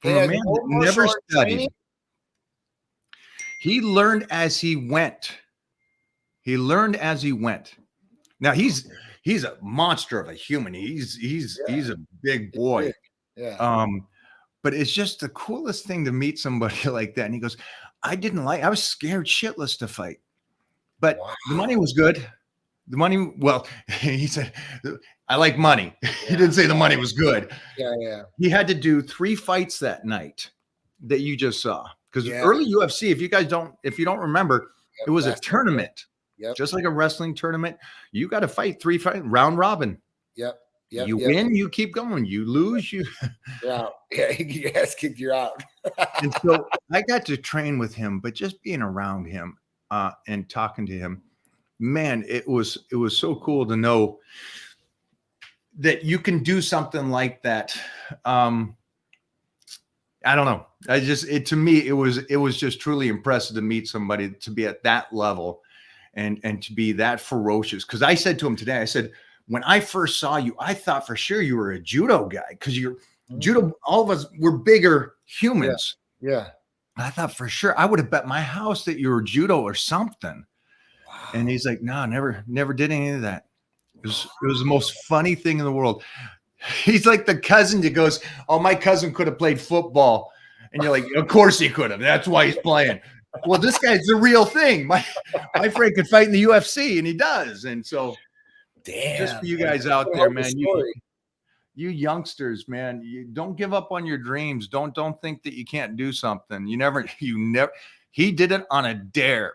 From a man that never studied. Training? He learned as he went. Now he's a monster of a human. He's a big boy. Yeah. But it's just the coolest thing to meet somebody like that. And he goes, I was scared shitless to fight. But the money was good. He said, I like money. He didn't say the money was good. Yeah. He had to do 3 fights that night that you just saw. Because early UFC, if you don't remember, it was a tournament. Yep. Just like a wrestling tournament. You got to fight 3 fights, round robin. Yep. You win, you keep going. You lose, you. Yeah. Your ass kicked you out. And so I got to train with him, but just being around him and talking to him, man, it was so cool to know that you can do something like that. I don't know. To me, it was just truly impressive to meet somebody to be at that level and to be that ferocious. Because I said to him today, I said, when I first saw you, I thought for sure you were a judo guy because you're judo. All of us were bigger humans. Yeah. I thought for sure I would have bet my house that you were judo or something. Wow. And he's like, no, never did any of that. It was the most funny thing in the world. He's like the cousin that goes, oh, my cousin could have played football. And you're like, of course he could have. That's why he's playing. Well, this guy's the real thing. My friend could fight in the UFC, and he does. And so just for you guys out there, man, you youngsters, man, you don't give up on your dreams. Don't think that you can't do something. He did it on a dare.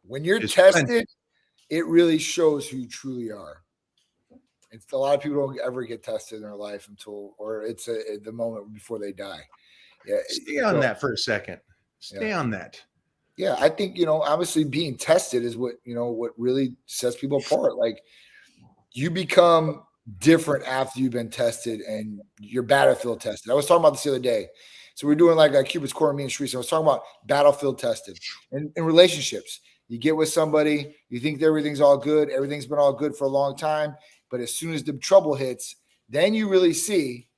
When you're tested, it really shows who you truly are. It's a lot of people don't ever get tested in their life it's the moment before they die. Yeah. Stay on that for a second. Stay on that. Yeah. I think, obviously being tested is what really sets people apart. Like you become different after you've been tested and your battlefield tested. I was talking about this the other day. So we're doing like Cupid's Corner, me and Shreese. I was talking about battlefield tested and in relationships. You get with somebody, you think everything's all good. Everything's been all good for a long time. But as soon as the trouble hits, then you really see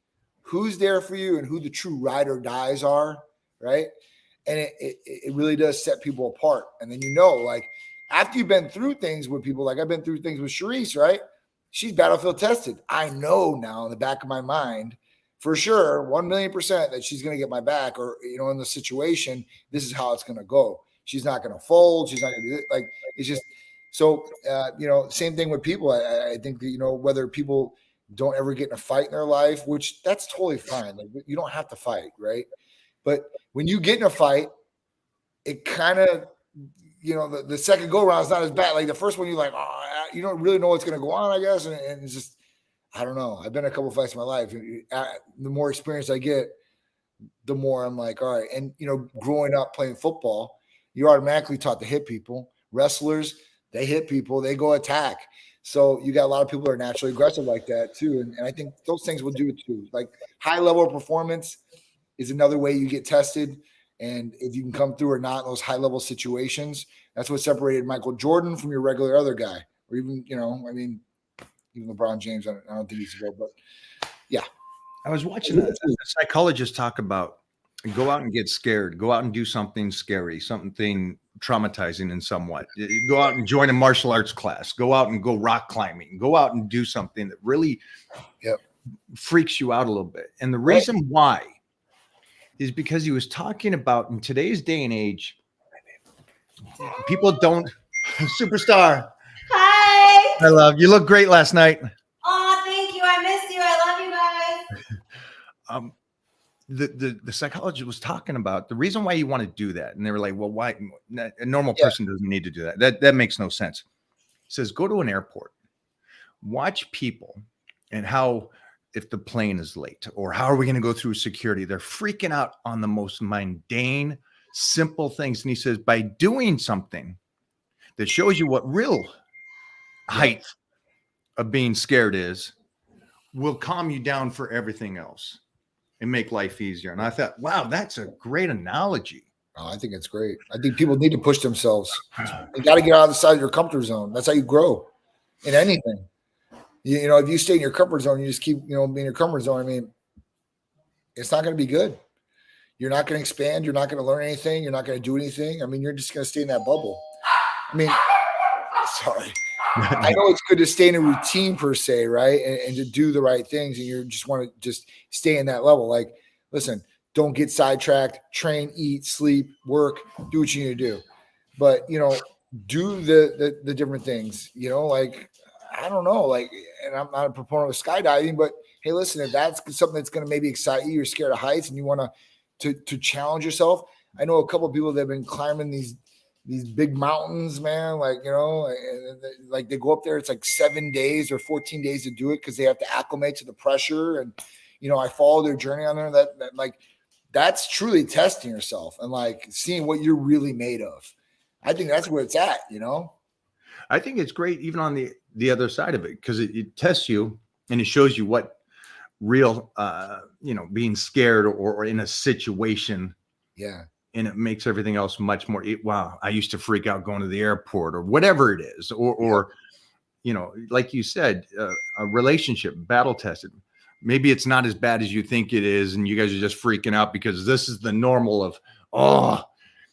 who's there for you and who the true ride or dies are right? And it really does set people apart. And then, like after you've been through things with people, like I've been through things with Sharice, right? She's battlefield tested. I know now in the back of my mind for sure, 1,000,000% that she's going to get my back, or, in the situation, this is how it's going to go. She's not going to fold. She's not going to do it. Like, it's just so, same thing with people. I think that, whether people don't ever get in a fight in their life, which that's totally fine. Like, you don't have to fight, right? But when you get in a fight, it kind of, the second go around is not as bad. Like the first one, you're like, you don't really know what's going to go on, I guess. And it's just, I don't know. I've been in a couple of fights in my life. The more experience I get, the more I'm like, all right. And, growing up playing football, you're automatically taught to hit people. Wrestlers, they hit people, they go attack. So you got a lot of people who are naturally aggressive like that too. And I think those things will do it too. Like high level of performance is another way you get tested. And if you can come through or not in those high level situations, that's what separated Michael Jordan from your regular other guy. Or even, even LeBron James, I don't think he's a go, but yeah. I was watching a psychologist talk about go out and get scared, go out and do something scary, something traumatizing in somewhat. Go out and join a martial arts class, go out and go rock climbing, go out and do something that really freaks you out a little bit. And the reason why is because he was talking about in today's day and age, people don't superstar. Hi. I love you. Look great last night. Oh, thank you. I miss you. I love you guys. The psychologist was talking about the reason why you want to do that. And they were like, well, why? A normal person doesn't need to do that. That makes no sense. He says, go to an airport, watch people and how, if the plane is late or how are we going to go through security? They're freaking out on the most mundane, simple things. And he says, by doing something that shows you what real height of being scared is, will calm you down for everything else and make life easier. And I thought, wow, that's a great analogy. Oh, I think it's great. I think people need to push themselves. You got to get out of the side of your comfort zone. That's how you grow in anything. If you stay in your comfort zone, you just keep, being in your comfort zone. I mean, it's not going to be good. You're not going to expand. You're not going to learn anything. You're not going to do anything. I mean, you're just going to stay in that bubble. I mean, sorry. I know it's good to stay in a routine per se, right? And to do the right things. And you just want to just stay in that level. Like, listen, don't get sidetracked, train, eat, sleep, work, do what you need to do. But, do the different things, like, I don't know, like, and I'm not a proponent of skydiving, but hey, listen, if that's something that's going to maybe excite you, you're scared of heights and you want to challenge yourself. I know a couple of people that have been climbing these big mountains, man, like, like they go up there, it's like 7 days or 14 days to do it because they have to acclimate to the pressure. And, I follow their journey on there that like, that's truly testing yourself and like seeing what you're really made of. I think that's where it's at, I think it's great even on the other side of it because it tests you and it shows you what real, being scared or in a situation. Yeah. And it makes everything else much more. Wow, I used to freak out going to the airport or whatever it is. Or like you said, a relationship battle tested. Maybe it's not as bad as you think it is. And you guys are just freaking out because this is the normal of,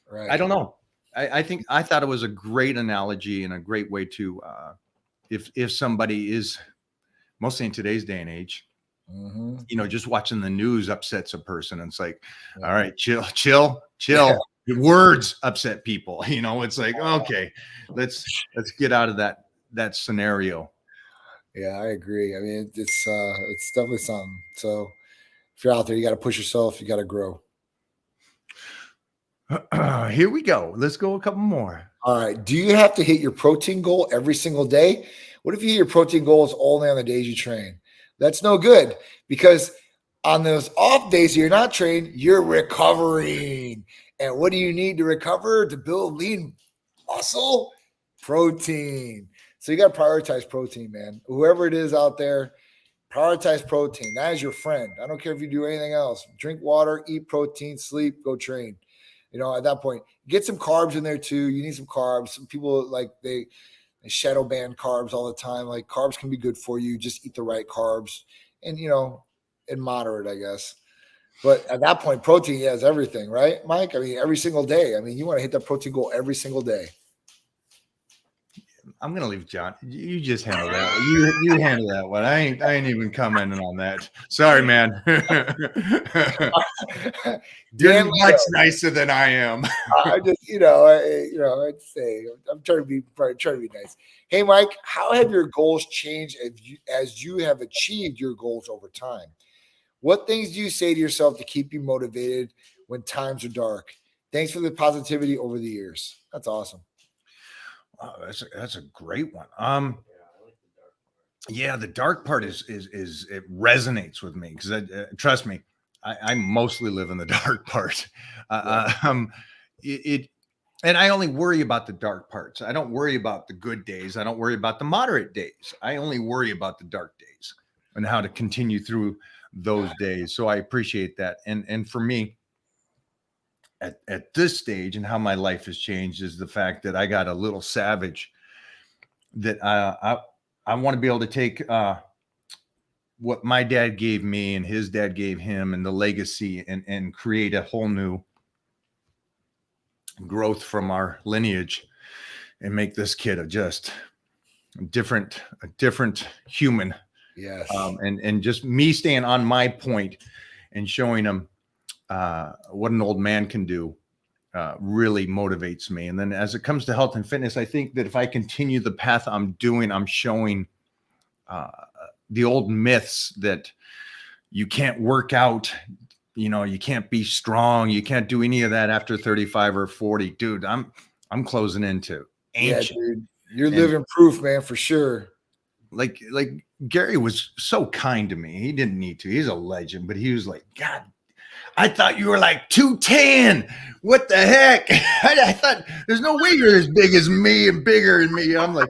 right. I don't know. I thought it was a great analogy and a great way to, if somebody is mostly in today's day and age, just watching the news upsets a person. And it's like, all right, chill. Yeah. The words upset people. It's like, okay, let's get out of that scenario. Yeah, I agree. I mean, it's definitely something. So if you're out there, you got to push yourself. You got to grow. Here we go. Let's go a couple more. All right. Do you have to hit your protein goal every single day? What if you hit your protein goals only on the days you train? That's no good because on those off days you're not trained, you're recovering. And what do you need to recover to build lean muscle? Protein. So you got to prioritize protein, man. Whoever it is out there, prioritize protein. That is your friend. I don't care if you do anything else. Drink water, eat protein, sleep, go train. At that point, get some carbs in there too. You need some carbs. Some people like they shadow ban carbs all the time. Like carbs can be good for you. Just eat the right carbs and, in moderate, I guess. But at that point, protein is everything, right, Mike? I mean, every single day. I mean, you want to hit that protein goal every single day. I'm gonna leave John. You just handle that. You handle that one. I ain't even commenting on that. Sorry, man. You're much nicer than I am. I just, I'd say I'm trying to be nice. Hey, Mike, how have your goals changed as you have achieved your goals over time? What things do you say to yourself to keep you motivated when times are dark? Thanks for the positivity over the years. That's awesome. Wow, that's a great one. Yeah, the dark part is it resonates with me because trust me, I mostly live in the dark part. And I only worry about the dark parts. I don't worry about the good days. I don't worry about the moderate days. I only worry about the dark days and how to continue through those days. So I appreciate that. And for me, at this stage and how my life has changed is the fact that I got a little savage that I want to be able to take what my dad gave me and his dad gave him and the legacy and create a whole new growth from our lineage and make this kid a different human. Yes. And just me staying on my point and showing him what an old man can do really motivates me. And then as it comes to health and fitness, I think that if I continue the path I'm doing, I'm showing the old myths that you can't work out, you can't be strong, you can't do any of that after 35 or 40. Dude, I'm closing into ancient. Yeah, dude. You're living proof, man, for sure. Like Gary was so kind to me. He didn't need to. He's a legend, but he was like, God, I thought you were like 210. What the heck? I thought there's no way you're as big as me and bigger than me. I'm like,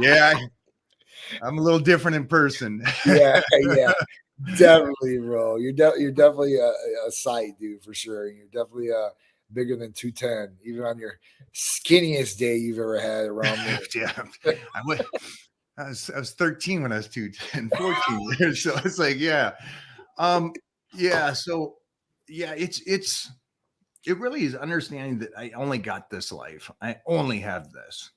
yeah, I'm a little different in person. Yeah, definitely, bro. You're definitely a sight, dude, for sure. You're definitely bigger than 210, even on your skinniest day you've ever had around me. Yeah, I was 13 when I was 210, 14. So it's like, yeah. So yeah, it really is understanding that I only got this life. I only have this.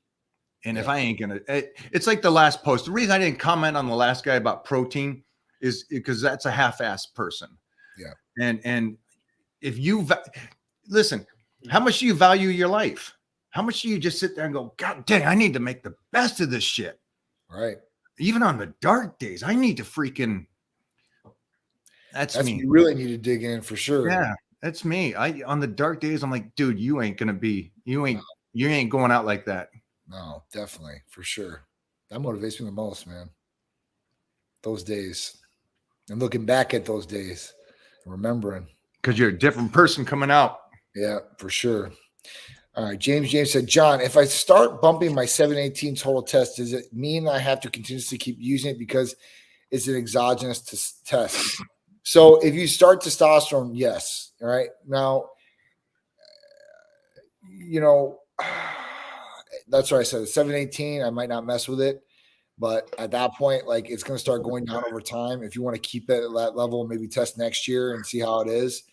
And if I ain't gonna, it's like the last post. The reason I didn't comment on the last guy about protein is because that's a half-assed person. Yeah. And if you listen, how much do you value your life? How much do you just sit there and go, God dang, I need to make the best of this shit. Right. Even on the dark days, I need to freaking. That's me. You really need to dig in for sure. Yeah, that's me. On the dark days, I'm like, dude, you ain't going out like that. No, definitely, for sure. That motivates me the most, man. Those days. And looking back at those days, remembering. Because you're a different person coming out. Yeah, for sure. All right. James said, John, if I start bumping my 718 total test, does it mean I have to continuously keep using it because it's an exogenous test? So if you start testosterone, yes. All right. Now, that's what I said. 718, I might not mess with it. But at that point, like, it's going to start going down over time. If you want to keep it at that level, maybe test next year and see how it is,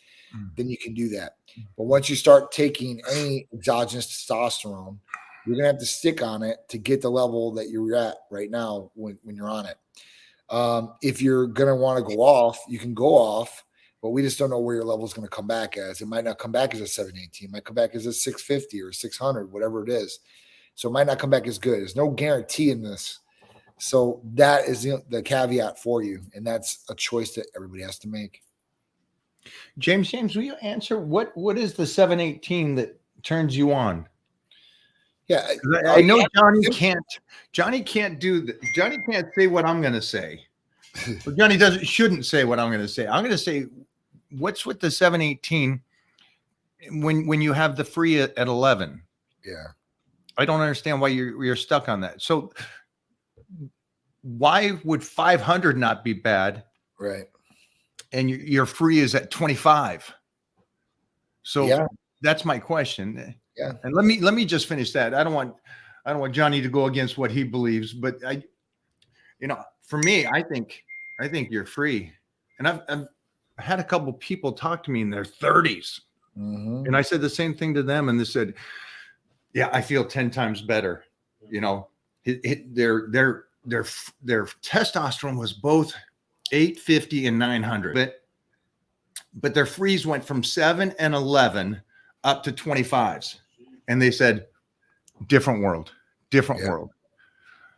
then you can do that. But once you start taking any exogenous testosterone, you're going to have to stick on it to get the level that you're at right now when you're on it. If you're going to want to go off, you can go off, but we just don't know where your level is going to come back as. It might not come back as a 718. It might come back as a 650 or 600, whatever it is. So it might not come back as good. There's no guarantee in this. So that is the caveat for you. And that's a choice that everybody has to make. James, will you answer what is the 718 that turns you on? Yeah. I know Johnny can't do that. Johnny can't say what I'm going to say. Or Johnny shouldn't say what I'm going to say. I'm going to say, what's with the 718 when you have the free at 11? Yeah. I don't understand why you're stuck on that. So why would 500 not be bad? Right. And your free is at 25. So that's my question. Yeah. And let me just finish that. I don't want Johnny to go against what he believes, but for me, I think you're free. And had a couple people talk to me in their 30s, and I said the same thing to them, and they said, "Yeah, I feel 10 times better." You know, their testosterone was both 850 and 900, but their freeze went from 7 and 11 up to 25s, and they said, different world.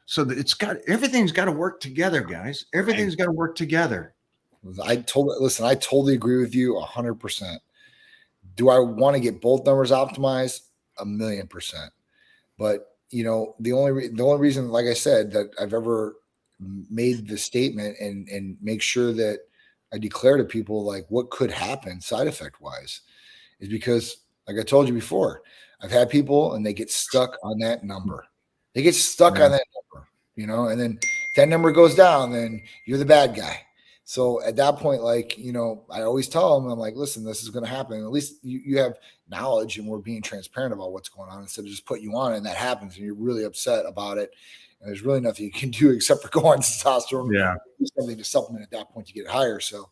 So everything's got to work together, guys. Everything's got to work together. I totally agree with you 100%. Do I want to get both numbers optimized? 1,000,000%. But the only reason, like I said, that I've ever made the statement and make sure that I declare to people like what could happen side effect wise is because, like I told you before, I've had people and they get stuck on that number. They get stuck on that number, and then if that number goes down, then you're the bad guy. So at that point, like, I always tell them, I'm like, listen, this is going to happen. At least you have knowledge and we're being transparent about what's going on instead of just put you on it and that happens and you're really upset about it. And there's really nothing you can do except for go on testosterone. Yeah. Do something to supplement at that point to get it higher. So,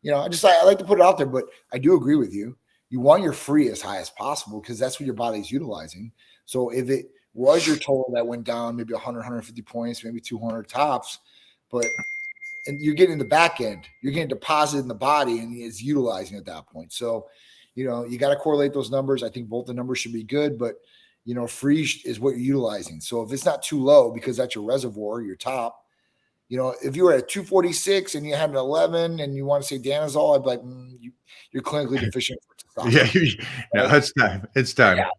I like to put it out there, but I do agree with you. You want your free as high as possible because that's what your body's utilizing. So if it was your total that went down maybe 100, 150 points, maybe 200 tops, and you're getting the back end, you're getting deposited in the body and it's utilizing at that point. So, you got to correlate those numbers. I think both the numbers should be good, but, free is what you're utilizing. So if it's not too low because that's your reservoir, your top, if you were at 246 and you had an 11 and you want to say Danazol, I'd be like, you're clinically deficient for testosterone. Yeah, it's time. It's time. Yeah.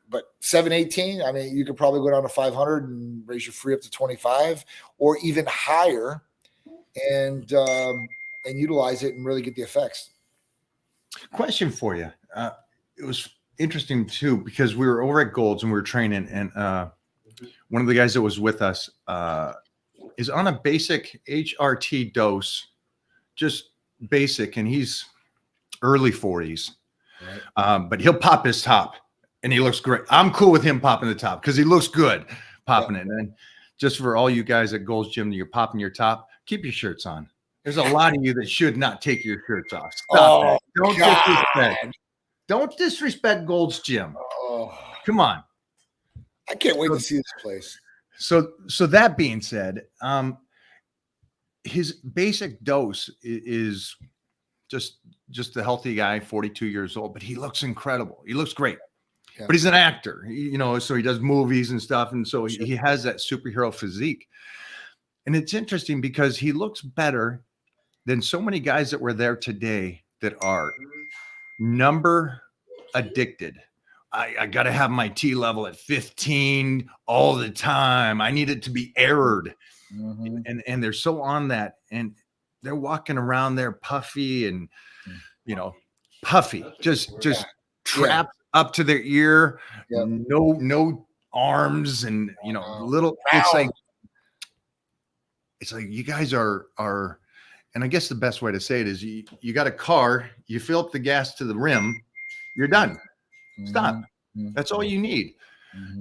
But 718, I mean, you could probably go down to 500 and raise your free up to 25 or even higher and utilize it and really get the effects. Question for you. It was interesting too, because we were over at Gold's and we were training, and one of the guys that was with us is on a basic HRT dose, just basic, and he's early 40s. Right. But he'll pop his top and he looks great. I'm cool with him popping the top because he looks good popping it. And just for all you guys at Gold's Gym, you're popping your top, keep your shirts on. There's a lot of you that should not take your shirts off. Stop that. Don't disrespect Gold's Gym. Come on. I can't wait to see this place. So that being said, his basic dose is just a healthy guy, 42 years old, but he looks incredible. He looks great. Yeah. But he's an actor, so he does movies and stuff. And so he has that superhero physique. And it's interesting because he looks better than so many guys that were there today that are number addicted. I got to have my T level at 15 all the time. I need it to be aired. Mm-hmm. And they're so on that. And they're walking around there puffy and, puffy, just trapped up to their ear, no arms and, little, it's like you guys are, and I guess the best way to say it is you got a car, you fill up the gas to the rim, you're done. Stop. That's all you need.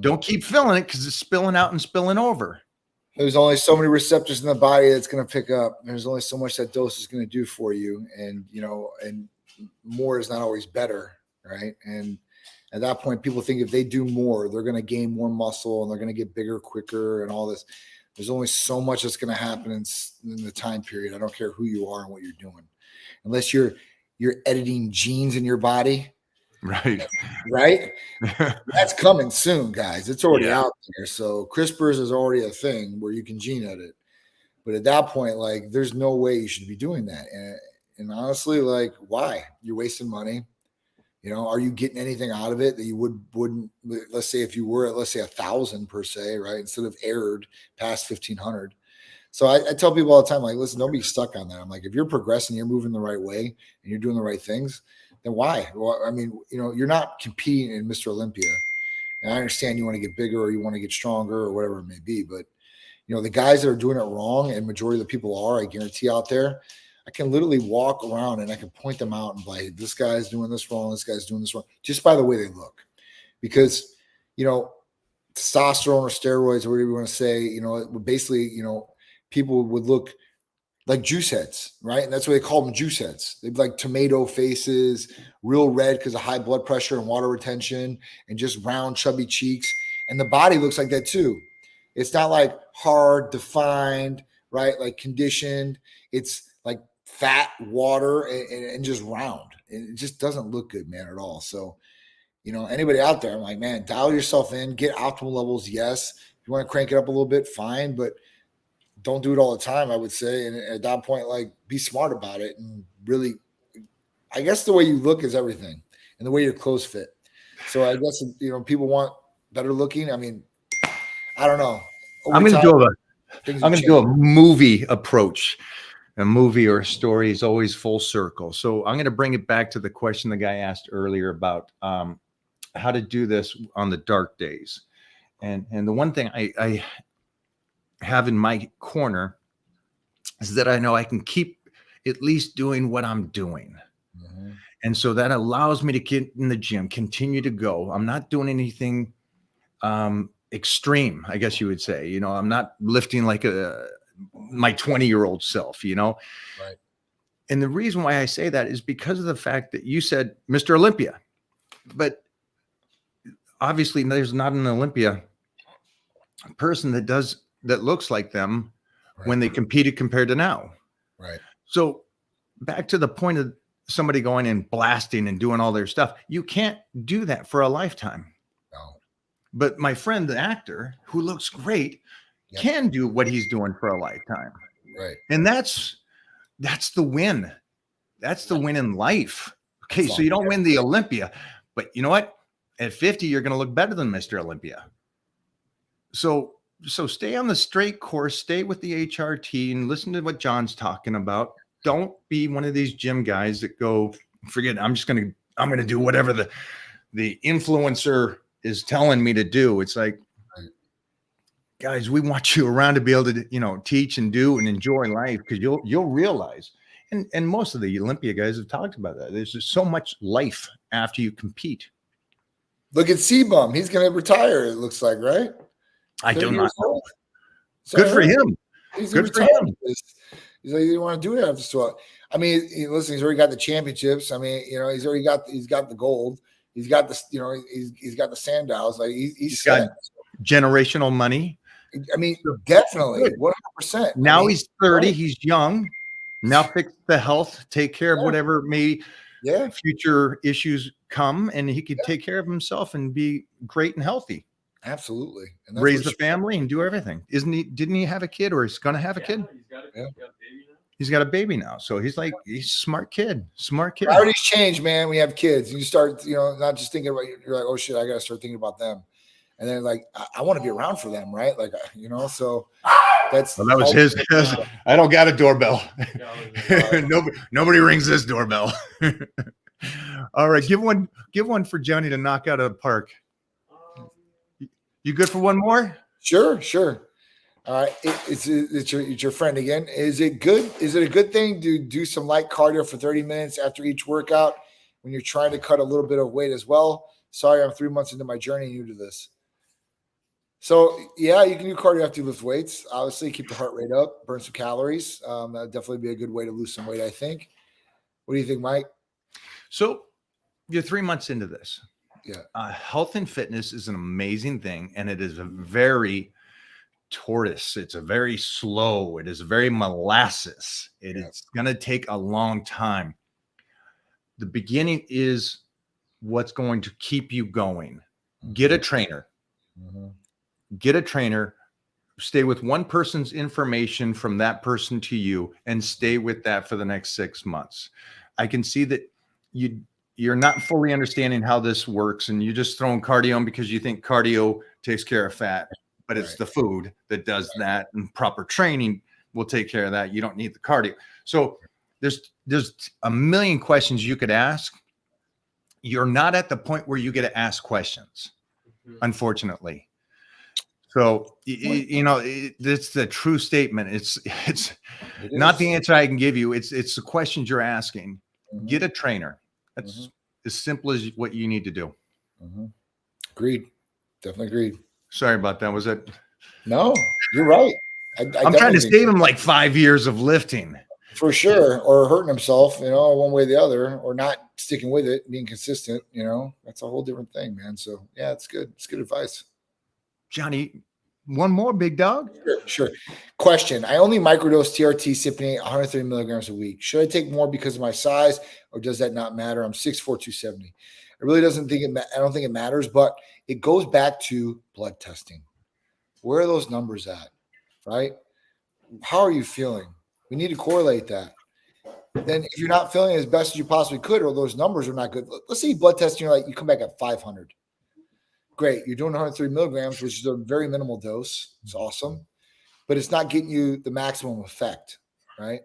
Don't keep filling it because it's spilling out and spilling over. There's only so many receptors in the body that's going to pick up. There's only so much that dose is going to do for you. And, and more is not always better. Right. And at that point, people think if they do more, they're going to gain more muscle and they're going to get bigger, quicker and all this. There's only so much that's going to happen in the time period. I don't care who you are and what you're doing, unless you're editing genes in your body. Right. That's coming soon, guys. It's already out there. So CRISPRs is already a thing where you can gene edit. But at that point, like, there's no way you should be doing that. And honestly, like, why? You're wasting money. Are you getting anything out of it that you wouldn't? Let's say if you were at, let's say 1,000 per se, right? Instead of aired past 1,500. So I tell people all the time, like, listen, don't be stuck on that. I'm like, if you're progressing, you're moving the right way, and you're doing the right things, then why? Well, I mean, you're not competing in Mr. Olympia. And I understand you want to get bigger or you want to get stronger or whatever it may be. But, the guys that are doing it wrong, and majority of the people are, I guarantee out there, I can literally walk around and I can point them out and be like, this guy's doing this wrong. This guy's doing this wrong, just by the way they look. Because, testosterone or steroids or whatever you want to say, basically, people would look like juice heads, right? And that's why they call them juice heads. They'd be like tomato faces, real red because of high blood pressure and water retention, and just round, chubby cheeks. And the body looks like that too. It's not like hard, defined, right? Like conditioned. It's like fat, water, and just round. It just doesn't look good, man, at all. So, anybody out there, I'm like, man, dial yourself in, get optimal levels. Yes. If you want to crank it up a little bit, fine, but don't do it all the time, I would say. And at that point, like, be smart about it. And really, I guess the way you look is everything, and the way your clothes fit. So I guess, people want better looking. I mean, I don't know. I'm going to do a movie approach. A movie or a story is always full circle. So I'm going to bring it back to the question the guy asked earlier about how to do this on the dark days. And the one thing I have in my corner is that I know I can keep at least doing what I'm doing. Mm-hmm. And so that allows me to get in the gym, continue to go. I'm not doing anything extreme, I guess you would say. I'm not lifting like my 20-year-old self, Right. And the reason why I say that is because of the fact that you said Mr. Olympia, but obviously there's not an Olympia person that looks like them right. when they competed compared to now. Right. So back to the point of somebody going and blasting and doing all their stuff, you can't do that for a lifetime. No. But my friend, the actor who looks great, yep. can do what he's doing for a lifetime. Right. And that's the win. That's the win in life. Okay. So you don't win the Olympia, but you know what? At 50, you're going to look better than Mr. Olympia. So stay on the straight course, stay with the HRT and listen to what John's talking about. Don't be one of these gym guys that go, forget, I'm going to do whatever the influencer is telling me to do. It's like, guys, we want you around to be able to, teach and do and enjoy life, because you'll realize, and most of the Olympia guys have talked about that. There's just so much life after you compete. Look at C-Bum. He's going to retire, it looks like, right? I do not know. Good for him. He's good for him. He's like, you want to do it after so. I mean, listen, he's already got the championships. I mean, he's got the gold. He's got the, he's got the Sandals. Like he's set. Got generational money. I mean, definitely 100%. Now he's 30. Right. He's young. Now fix the health, take care of whatever future issues come, and he could take care of himself and be great and healthy. Absolutely. And raise the family and do everything. Didn't he have a kid, or he's going to have a kid? He's got a baby now. So he's a smart kid. Priorities change, man. We have kids. You start, not just thinking about, you're like, oh shit, I got to start thinking about them. And then like, I want to be around for them. Right. Like, so that was his. I don't got a doorbell. Nobody rings this doorbell. All right. Give one for Johnny to knock out of the park. You good for one more? Sure. All right. It's your friend again. Is it a good thing to do some light cardio for 30 minutes after each workout when you're trying to cut a little bit of weight as well? Sorry, I'm 3 months into my journey new to this. So yeah, you can do cardio after you lift weights. Obviously, keep the heart rate up, burn some calories. That'd definitely be a good way to lose some weight, I think. What do you think, Mike? So you're 3 months into this. Yeah. Health and fitness is an amazing thing, and it is a very tortoise. It's a very slow. It is very molasses. It is going to take a long time. The beginning is what's going to keep you going. Get a trainer. Mm-hmm. Get a trainer. Stay with one person's information from that person to you, and stay with that for the next 6 months. I can see that you're not fully understanding how this works, and you're just throwing cardio in because you think cardio takes care of fat, but it's the food that does that, and proper training will take care of that. You don't need the cardio. So there's a million questions you could ask. You're not at the point where you get to ask questions, unfortunately. So, it's the true statement. It's not the answer I can give you. It's the questions you're asking. Mm-hmm. Get a trainer. That's as simple as what you need to do. Mm-hmm. Agreed. Definitely agreed. Sorry about that. Was that? No, you're right. I'm trying to save him like 5 years of lifting. for sure, or hurting himself, one way or the other, or not sticking with it, being consistent. That's a whole different thing, man. So yeah, it's good. It's good advice. Johnny, one more big dog. Sure. Question: I only microdose TRT Cypionate 130 milligrams a week. Should I take more because of my size, or does that not matter? I'm 6'4", 270. It really doesn't think it. I don't think it matters, but it goes back to blood testing. Where are those numbers at? Right? How are you feeling? We need to correlate that. Then if you're not feeling as best as you possibly could, or those numbers are not good, let's say blood testing, you come back at 500. Great. You're doing 130 milligrams, which is a very minimal dose. It's awesome, but it's not getting you the maximum effect, right?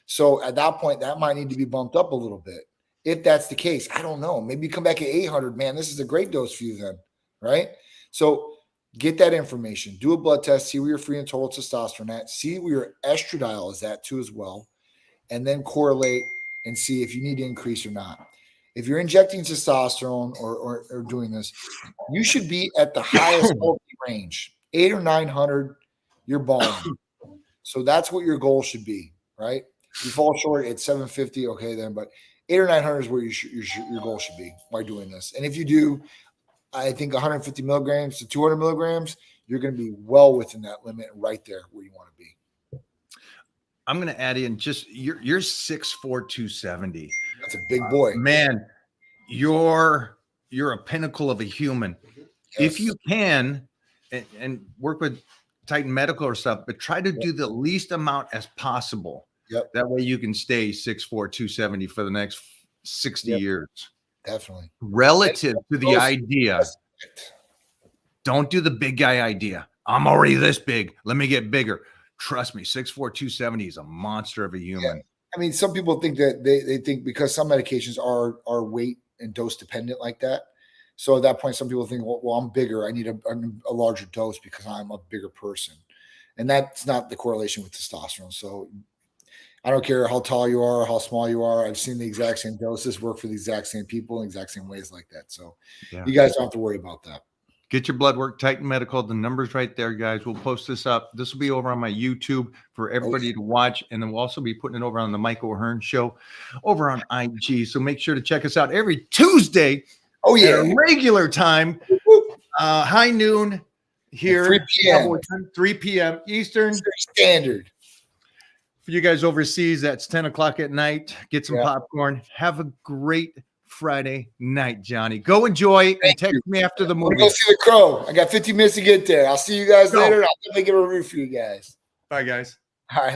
So at that point, that might need to be bumped up a little bit. If that's the case, I don't know. Maybe you come back at 800. Man, this is a great dose for you then, right? So get that information. Do a blood test. See where your free and total testosterone at. See where your estradiol is at too as well. And then correlate and see if you need to increase or not. If you're injecting testosterone or doing this, you should be at the highest range, 800 or 900, you're balling. So that's what your goal should be, right? If you fall short at 750, okay then, but 800 or 900 is where your goal should be by doing this. And if you do, I think 150 milligrams to 200 milligrams, you're going to be well within that limit, right there where you want to be. I'm going to add in just you're 6'4", 270. That's a big boy, man. You're a pinnacle of a human. Yes. If you can, and work with Titan Medical or stuff, but try to do the least amount as possible. Yep. That way you can stay 6'4", 270 for the next 60 years. Definitely. Relative to the idea, don't do the big guy idea. I'm already this big. Let me get bigger. Trust me, 6'4", 270 is a monster of a human. Yeah. I mean, some people think that they think because some medications are weight and dose dependent like that. So at that point, some people think, well, I'm bigger. I need a larger dose because I'm a bigger person. And that's not the correlation with testosterone. So I don't care how tall you are, how small you are. I've seen the exact same doses work for the exact same people in exact same ways like that. So you guys don't have to worry about that. Get your blood work, Titan Medical. The number's right there, guys. We'll post this up. This will be over on my YouTube for everybody to watch. And then we'll also be putting it over on the Mike O'Hearn Show over on IG. So make sure to check us out every Tuesday. Oh, yeah. At a regular time, high noon here. 3 p.m. 3 p.m. Eastern. Standard. For you guys overseas, that's 10 o'clock at night. Get some popcorn. Have a great Friday night, Johnny. Go enjoy and text me after the movie. Go see The Crow. I got 15 minutes to get there. I'll see you guys later. I'll definitely give a review for you guys. Bye, guys. All right.